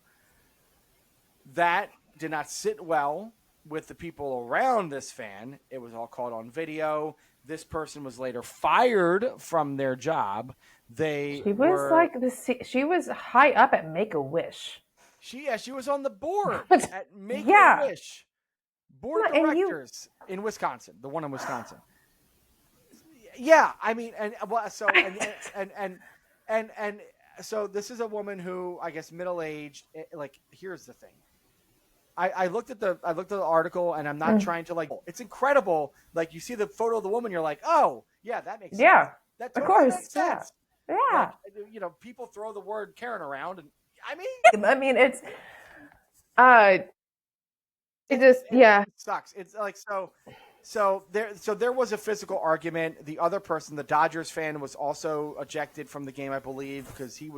S3: That did not sit well with the people around this fan. It was all caught on video. This person was later fired from their job.
S1: She was high up at Make-A-Wish.
S3: She was on the board at Make-A-Wish. Board of directors in Wisconsin, the one in Wisconsin. Yeah, I mean, so this is a woman who, I guess, middle-aged. Like, here's the thing. I looked at the article, and I'm not trying to, like, it's incredible. Like, you see the photo of the woman, you're like, oh, yeah, that makes sense.
S1: Yeah,
S3: that
S1: totally of course,
S3: makes sense.
S1: Yeah.
S3: Like, you know, people throw the word Karen around, and I mean,
S1: it's it
S3: sucks. It's like so there was a physical argument. The other person, the Dodgers fan, was also ejected from the game, I believe, because he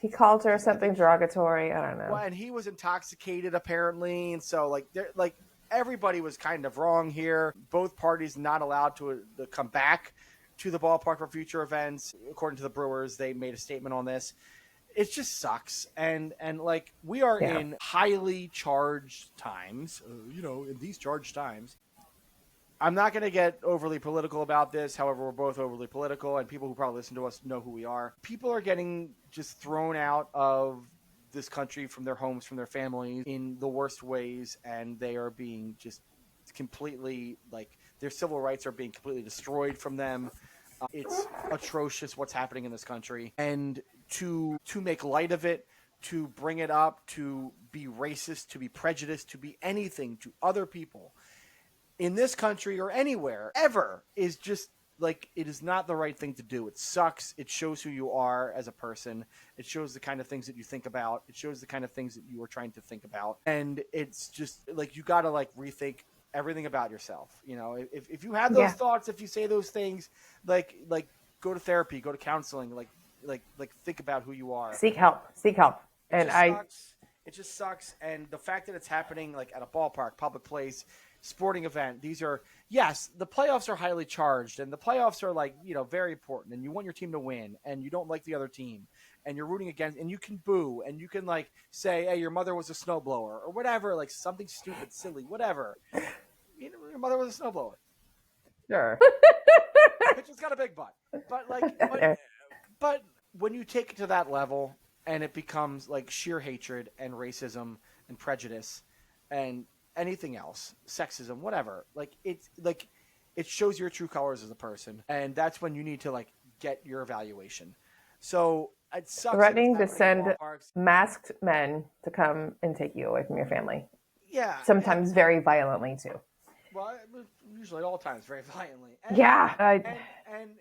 S1: called her something derogatory. I don't know.
S3: Well, and he was intoxicated apparently, and so like everybody was kind of wrong here. Both parties not allowed to come back to the ballpark for future events. According to the Brewers, they made a statement on this. It just sucks, and like we are in highly charged times. In these charged times, I'm not going to get overly political about this. However, we're both overly political, and people who probably listen to us know who we are. People are getting just thrown out of this country from their homes, from their families, in the worst ways, and they are being just completely, like, their civil rights are being completely destroyed from them. It's atrocious what's happening in this country, and to make light of it, to bring it up, to be racist, to be prejudiced, to be anything to other people in this country or anywhere ever is just, like, it is not the right thing to do. It sucks. It shows who you are as a person. It shows the kind of things that you think about. It shows the kind of things that you are trying to think about. And it's just, like, you got to, like, rethink everything about yourself. If you have those thoughts, if you say those things, like go to therapy, go to counseling, like think about who you are.
S1: Seek help.
S3: It just sucks. And the fact that it's happening, like, at a ballpark, public place, sporting event, these are, yes, the playoffs are highly charged, and the playoffs are, like, very important, and you want your team to win, and you don't like the other team, and you're rooting against, and you can boo, and you can, like, say, hey, your mother was a snowblower, or whatever, like, something stupid, silly, whatever. Your mother was a snowblower.
S1: Sure.
S3: Pitcher's got a big butt. But when you take it to that level, and it becomes, like, sheer hatred and racism and prejudice and anything else, sexism, whatever, like, it shows your true colors as a person, and that's when you need to, like, get your evaluation. So it sucks.
S1: Threatening to send masked men to come and take you away from your family.
S3: Yeah.
S1: Sometimes very violently too.
S3: Well, usually at all times very violently. And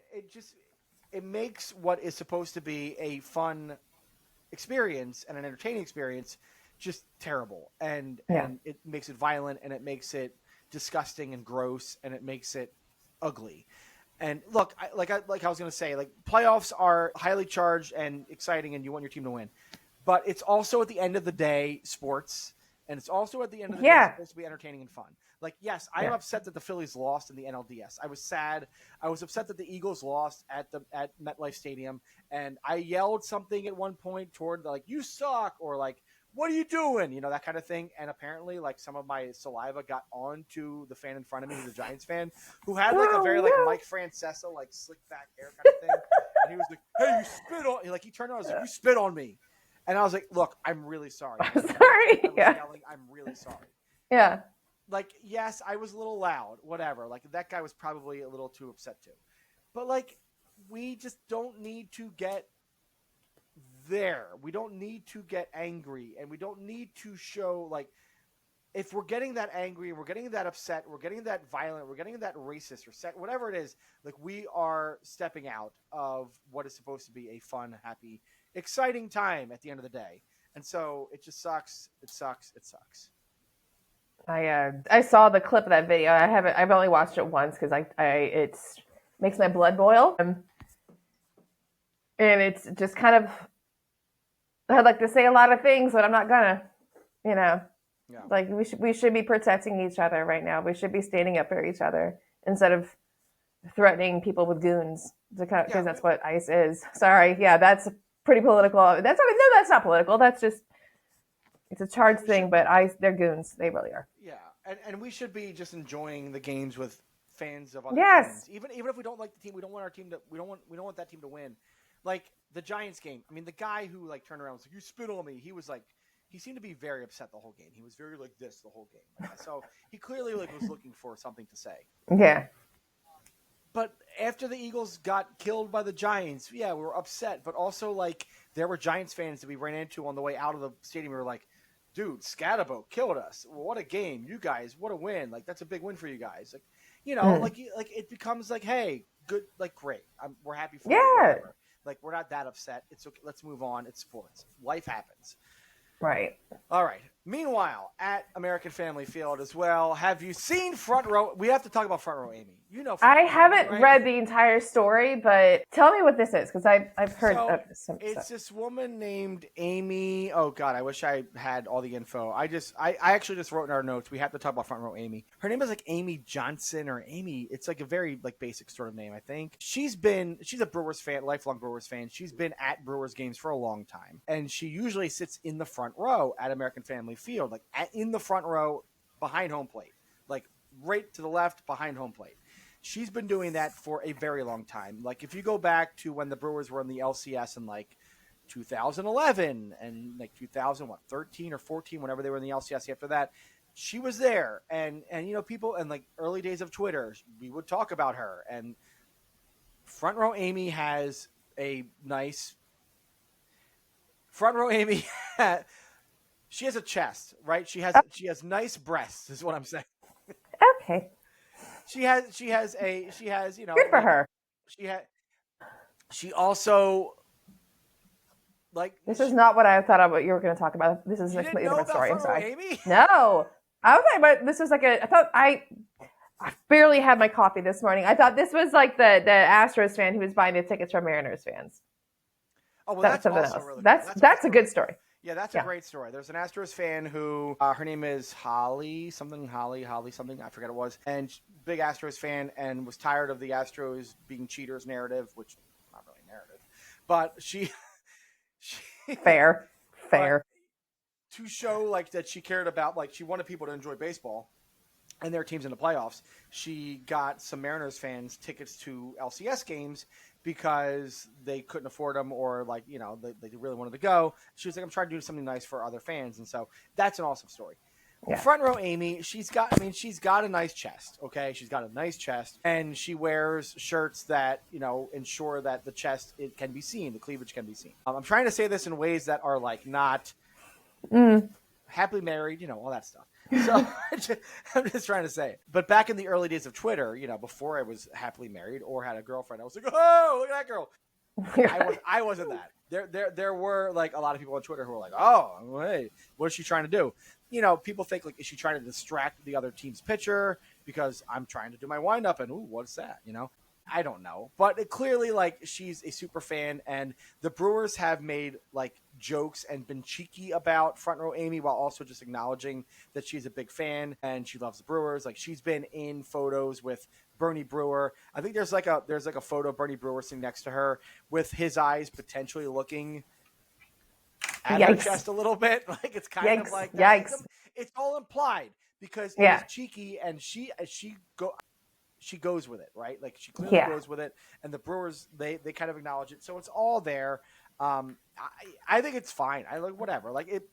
S3: it makes what is supposed to be a fun experience and an entertaining experience just terrible, and it makes it violent, and it makes it disgusting and gross, and it makes it ugly. And look, I was going to say, like, playoffs are highly charged and exciting, and you want your team to win, but it's also, at the end of the day, sports, and it's also, at the end of the day, supposed to be entertaining and fun. Like, yes, I am upset that the Phillies lost in the NLDS. I was sad. I was upset that the Eagles lost at MetLife Stadium, and I yelled something at one point toward, like, you suck, or, like, what are you doing? That kind of thing. And apparently, like, some of my saliva got onto the fan in front of me, who's a Giants fan, who had, like, a very, like, Mike Francesa, like, slick back hair kind of thing. And he was like, hey, you spit on, like, he turned around and was like, you spit on me. And I was like, look, I'm really sorry.
S1: I'm sorry.
S3: I was yelling, I'm really sorry.
S1: Yeah.
S3: Like, yes, I was a little loud, whatever. Like, that guy was probably a little too upset too. But, like, we just don't need to get there. We don't need to get angry, and we don't need to show, like, if we're getting that angry, we're getting that upset, we're getting that violent, we're getting that racist or whatever it is, like, we are stepping out of what is supposed to be a fun, happy, exciting time at the end of the day. And so it just sucks. It sucks.
S1: I saw the clip of that video. I've only watched it once because it makes my blood boil. And it's just kind of, I'd like to say a lot of things, but I'm not gonna,
S3: Yeah.
S1: Like we should be protecting each other right now. We should be standing up for each other instead of threatening people with goons
S3: Yeah.
S1: because that's what ICE is. Sorry, yeah, that's pretty political. That's not political. That's just it's a charged
S3: We should.
S1: thing. But ICE, they're goons. They really are.
S3: Yeah, and we should be just enjoying the games with fans of other
S1: Yes.
S3: teams. Even if we don't like the team, we don't want our team to. We don't want that team to win. Like the Giants game. I mean, the guy who like turned around and was like, "You spit on me." He was like, he seemed to be very upset the whole game. He was very like this the whole game. So he clearly like was looking for something to say.
S1: Yeah.
S3: But after the Eagles got killed by the Giants, yeah, we were upset. But also, like, there were Giants fans that we ran into on the way out of the stadium. We were like, dude, Scatabo killed us. What a game. You guys, what a win. Like, that's a big win for you guys. Like, you know, like it becomes like, hey, good, like, great. We're happy for you.
S1: Yeah.
S3: Whatever. Like, we're not that upset. It's okay. Let's move on. It's sports. Life happens.
S1: Right.
S3: All right. Meanwhile, at American Family Field as well, have you seen Front Row? We have to talk about Front Row Amy. You know,
S1: I haven't
S3: right?
S1: read the entire story, but tell me what this is because I've heard
S3: So,
S1: of some
S3: it's
S1: stuff.
S3: this woman named Amy. Oh God, I wish I had all the info. I actually just wrote in our notes. We have to talk about Front Row Amy. Her name is like Amy Johnson or Amy. It's like a very like basic sort of name, I think. She's a Brewers fan, lifelong Brewers fan. She's been at Brewers games for a long time, and she usually sits in the front row at American Family Field, like in the front row behind home plate, like right to the left behind home plate. She's been doing that for a very long time. Like if you go back to when the Brewers were in the LCS in like 2011 and like 2013 or 14, whenever they were in the LCS after that, she was there. And you know, people and like early days of Twitter, we would talk about her. And Front Row Amy has a nice Front Row Amy. She has a chest, right? She has nice breasts, is what I'm saying.
S1: Okay.
S3: She has you know,
S1: Good for
S3: like,
S1: her.
S3: she also like
S1: This is not what I thought of what you were going to talk about. This is a completely different story. I'm sorry.
S3: Amy?
S1: No. I was talking about this was like I barely had my coffee this morning. I thought this was like the Astros fan who was buying the tickets from Mariners fans.
S3: Oh, well,
S1: That's something
S3: also
S1: else.
S3: really
S1: That's a good story.
S3: Yeah, that's a great story. There's an Astros fan who her name is Holly something. I forget what it was. And big Astros fan and was tired of the Astros being cheaters narrative, which not really narrative, but she
S1: Fair.
S3: to show like that she cared about, like she wanted people to enjoy baseball and their teams in the playoffs. She got some Mariners fans tickets to LCS games because they couldn't afford them or like, you know, they really wanted to go. She was like, I'm trying to do something nice for other fans. And so that's an awesome story.
S1: Yeah.
S3: Front Row Amy, she's got a nice chest. Okay. She's got a nice chest and she wears shirts that, you know, ensure that the chest, it can be seen. The cleavage can be seen. I'm trying to say this in ways that are like not happily married, you know, all that stuff. So I'm just trying to say it. But back in the early days of Twitter, you know, before I was happily married or had a girlfriend, I was like, oh, look at that girl. I wasn't that. There were like a lot of people on Twitter who were like, oh, hey, what is she trying to do? You know, people think like, is she trying to distract the other team's pitcher because I'm trying to do my windup and ooh, what's that? You know, I don't know, but it clearly like she's a super fan and the Brewers have made like jokes and been cheeky about Front Row Amy while also just acknowledging that she's a big fan and she loves the Brewers. Like she's been in photos with Bernie Brewer. I think there's like a photo of Bernie Brewer sitting next to her with his eyes potentially looking at her chest a little bit. Like it's kind of like that. It's all implied because it's cheeky and she goes with it, right? Like she clearly goes with it, and the Brewers they kind of acknowledge it, so it's all there. I think it's fine. I like whatever. Like it.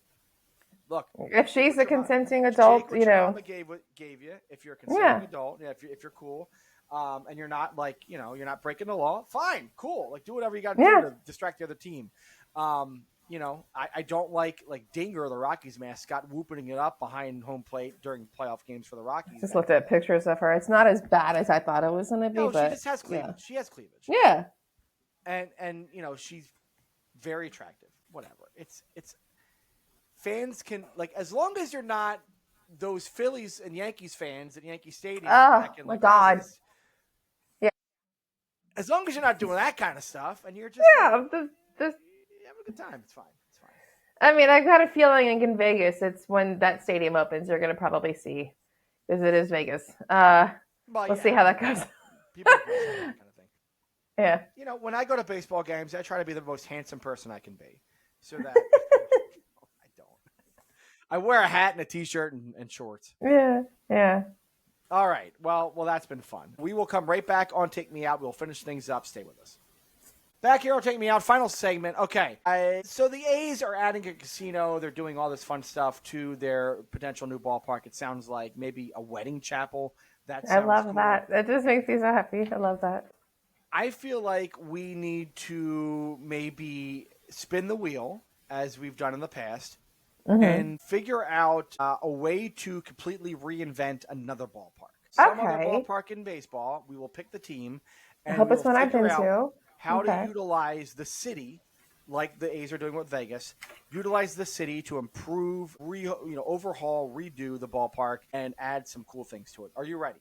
S3: Look,
S1: if she's a consenting adult, you know,
S3: mama gave you. If you're a consenting adult, if you're cool, and you're not like you know you're not breaking the law, fine, cool. Like do whatever you got to do to distract the other team. You know, I don't like Dinger, the Rockies mascot, whooping it up behind home plate during playoff games for the Rockies.
S1: Just looked at pictures of her. It's not as bad as I thought it was going to be.
S3: No,
S1: but
S3: she just has cleavage. She has cleavage.
S1: Yeah.
S3: And you know she's very attractive. Whatever. It's fans can like as long as you're not those Phillies and Yankees fans at Yankee Stadium. Back in,
S1: my God.
S3: August, as long as you're not doing that kind of stuff and you're just
S1: you have
S3: a good time. It's fine.
S1: I mean, I got a feeling in Vegas, it's when that stadium opens, you're going to probably see, because it is Vegas.
S3: Well,
S1: We'll see
S3: yeah,
S1: how that goes.
S3: people dress up that kind of thing.
S1: Yeah.
S3: You know, when I go to baseball games, I try to be the most handsome person I can be, so that I don't. I wear a hat and a t-shirt and shorts.
S1: Yeah. Yeah.
S3: All right. Well, that's been fun. We will come right back on Take Me Out. We'll finish things up. Stay with us. Back here on Take Me Out, final segment. Okay. So the A's are adding a casino. They're doing all this fun stuff to their potential new ballpark. It sounds like maybe a wedding chapel. That
S1: I
S3: sounds
S1: love
S3: cool.
S1: that. That just makes me so happy. I love that.
S3: I feel like we need to maybe spin the wheel as we've done in the past and figure out a way to completely reinvent another ballpark. Some other
S1: Okay.
S3: ballpark in baseball. We will pick the team
S1: I
S3: and
S1: hope
S3: we
S1: it's
S3: will
S1: one I've
S3: figure
S1: been
S3: out
S1: to.
S3: how to
S1: Okay.
S3: utilize the city, like the A's are doing with Vegas. Utilize the city to improve, overhaul, redo the ballpark, and add some cool things to it. Are you ready?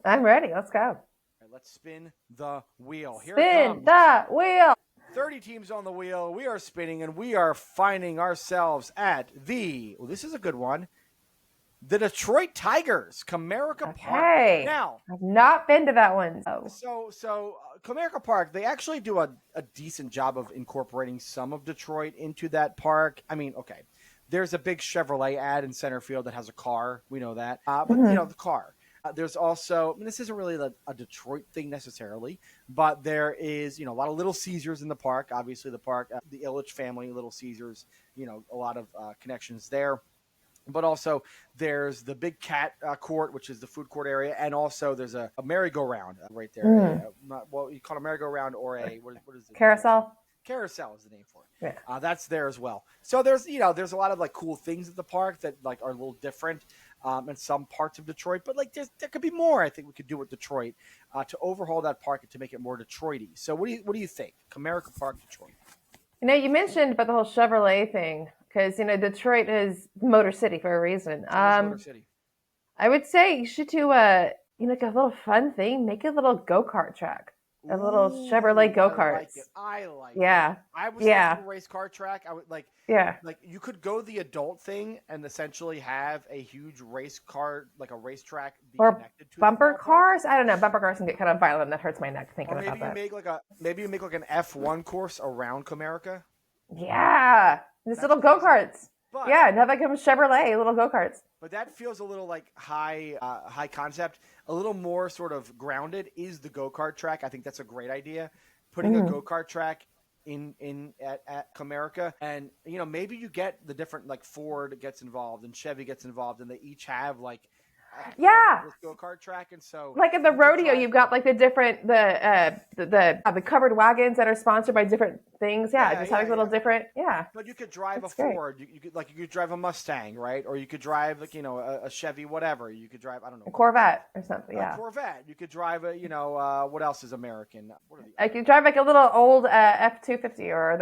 S1: I'm ready. Let's go.
S3: All right, let's spin the wheel. Here it
S1: Spin
S3: comes.
S1: the wheel.
S3: 30 teams on the wheel. We are spinning, and we are finding ourselves at this is a good one, the Detroit Tigers, Comerica Park.
S1: Okay.
S3: Now,
S1: I've not been to that one.
S3: so Comerica Park, they actually do a decent job of incorporating some of Detroit into that park. I mean, okay, there's a big Chevrolet ad in center field that has a car. We know that. But, the car. There's also, I mean, this isn't really a Detroit thing necessarily, but there is, a lot of Little Caesars in the park. Obviously, the park, the Ilitch family, Little Caesars, a lot of connections there. But also, there's the Big Cat court, which is the food court area, and also there's a merry-go-round right there. You call it a merry-go-round or what is it?
S1: Carousel.
S3: Carousel is the name for it.
S1: Yeah.
S3: That's there as well. So there's a lot of like cool things at the park that like are a little different in some parts of Detroit, but like there could be more. I think we could do with Detroit to overhaul that park and to make it more Detroity. So what do you think? Comerica Park, Detroit.
S1: You mentioned about the whole Chevrolet thing because Detroit is Motor City for a reason.
S3: Motor City.
S1: I would say you should do like a little fun thing. Make a little go-kart track. A little Chevrolet go-karts.
S3: I like it.
S1: Yeah.
S3: I was
S1: Yeah.
S3: thinking race car track. I would like you could go the adult thing and essentially have a huge race car, like a racetrack, be
S1: Or
S3: connected to
S1: bumper cars. I don't know. Bumper cars can get kind of violent. That hurts my neck thinking
S3: Or maybe
S1: about that.
S3: maybe you make like an F1 course around Comerica.
S1: Yeah, these little go-karts.
S3: But,
S1: Yeah, and have like a Chevrolet little go-karts.
S3: But that feels a little like high concept. A little more sort of grounded is the go-kart track. I think that's a great idea. Putting a go-kart track at Comerica, and maybe you get the different, like Ford gets involved and Chevy gets involved, and they each have like this go-kart track. And so
S1: like at the rodeo, you've got like the different the covered wagons that are sponsored by different things. Just having a little different. Yeah,
S3: but you could drive
S1: That's
S3: a Ford. You could drive a Mustang, right? Or you could drive like a Chevy, whatever. You could drive, I don't know,
S1: a Corvette or something.
S3: a Corvette. You could drive a what else is American? What are the
S1: I could drive like a little old F-250 or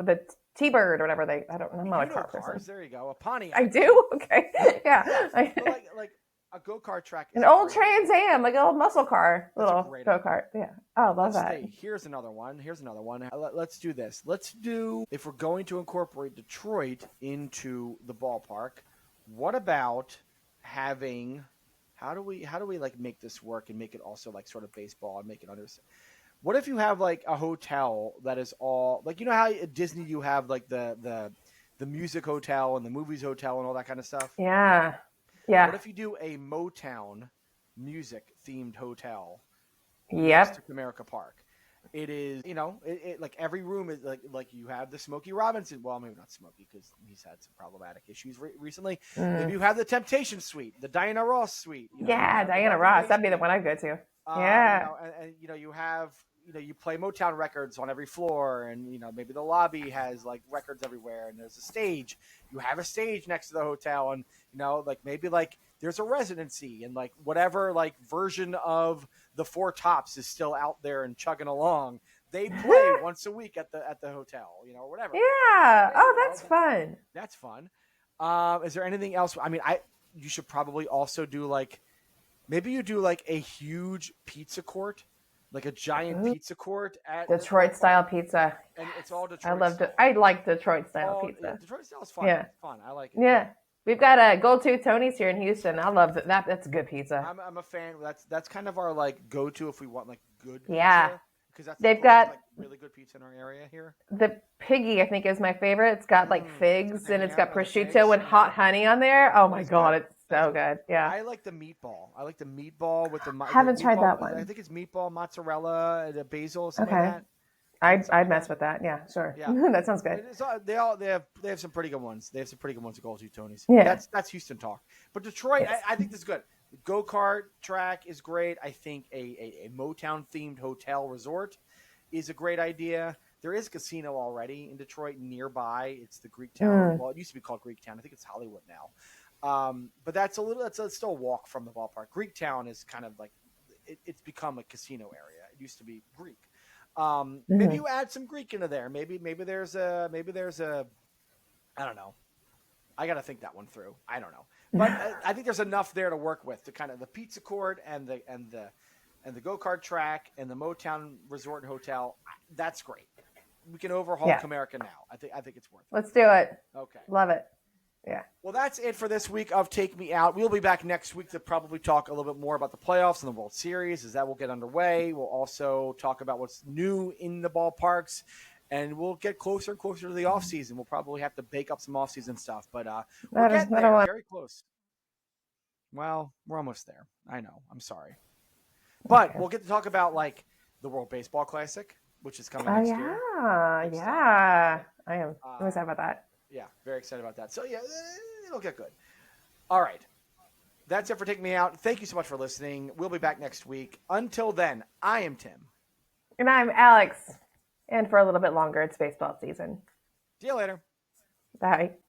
S1: the T-Bird or whatever I don't know. I'm not a car person.
S3: There you go. A Pontiac.
S1: I do. Okay. Yeah.
S3: like a go-kart track.
S1: An old Trans Am, like an old muscle car, little go-kart. Yeah. Oh, love that.
S3: Here's another one. Let's do this. Let's do, if we're going to incorporate Detroit into the ballpark, what about having, how do we like make this work and make it also like sort of baseball and make it understand? What if you have like a hotel that is all like, how at Disney you have like the music hotel and the movies hotel and all that kind of stuff?
S1: Yeah. Yeah.
S3: What if you do a Motown music themed hotel?
S1: Yep.
S3: To Comerica Park. It is, it like every room is like you have the Smokey Robinson. Well, maybe not Smokey because he's had some problematic issues recently. Maybe you have the Temptation Suite, the Diana Ross Suite.
S1: Diana Ross. That'd be the one I'd go to. Yeah.
S3: And you have, you play Motown records on every floor, and maybe the lobby has like records everywhere, and there's a stage. You have a stage next to the hotel, and like maybe like there's a residency, and like whatever like version of the Four Tops is still out there and chugging along. They play once a week at the hotel, or whatever.
S1: Yeah. That's fun.
S3: That's fun. Is there anything else? I mean, you should probably also do like, maybe you do like a huge pizza court like a giant pizza court at
S1: Detroit style pizza.
S3: and it's all Detroit.
S1: I loved
S3: style.
S1: it. I like Detroit style pizza.
S3: Yeah, Detroit style is fun.
S1: Yeah.
S3: It's fun. I like it.
S1: Yeah. We've got a Gold Tooth Tony's here in Houston. I love that. That's good pizza.
S3: I'm a fan. That's kind of our like go to if we want like good.
S1: Yeah.
S3: Pizza, because
S1: They've got
S3: like really good pizza in our area here.
S1: The Piggy, I think, is my favorite. It's got like figs and it's got prosciutto
S3: figs,
S1: and hot honey on there. Oh my god,
S3: good.
S1: it's so good. Yeah.
S3: I like the meatball. I like the meatball with the.
S1: Haven't tried
S3: meatball,
S1: that one.
S3: I think it's meatball, mozzarella, the basil, something
S1: Okay.
S3: like that.
S1: I'd mess with that. Yeah, sure.
S3: Yeah.
S1: That sounds good.
S3: They have some pretty good ones. They have some pretty good ones at Gold Tooth Tony's.
S1: Yeah.
S3: That's Houston talk. But Detroit,
S1: Yes.
S3: I think this is good. The go-kart track is great. I think a Motown themed hotel resort is a great idea. There is a casino already in Detroit nearby. It's the Greektown. Well, it used to be called Greektown. I think it's Hollywood now. But that's still a walk from the ballpark. Greektown is kind of like it's become a casino area. It used to be Greek. Maybe you add some Greek into there. Maybe there's a I don't know. I got to think that one through. I don't know, but I think there's enough there to work with to kind of the pizza court and the go-kart track and the Motown Resort and Hotel. That's great. We can overhaul Comerica now. I think it's worth it.
S1: Let's do it.
S3: Okay.
S1: Love it. Yeah.
S3: Well, that's it for this week of Take Me Out. We'll be back next week to probably talk a little bit more about the playoffs and the World Series as that will get underway. We'll also talk about what's new in the ballparks, and we'll get closer and closer to the offseason. We'll probably have to bake up some offseason stuff, but we're getting there. Very close. Well, we're almost there. I know. I'm sorry. But we'll get to talk about, like, the World Baseball Classic, which is coming next year.
S1: Yeah. I am. I'm excited about that.
S3: Yeah, very excited about that. So, yeah, it'll get good. All right. That's it for Take Me Out. Thank you so much for listening. We'll be back next week. Until then, I am Tim.
S1: And I'm Alex. And for a little bit longer, it's baseball season.
S3: See you later.
S1: Bye.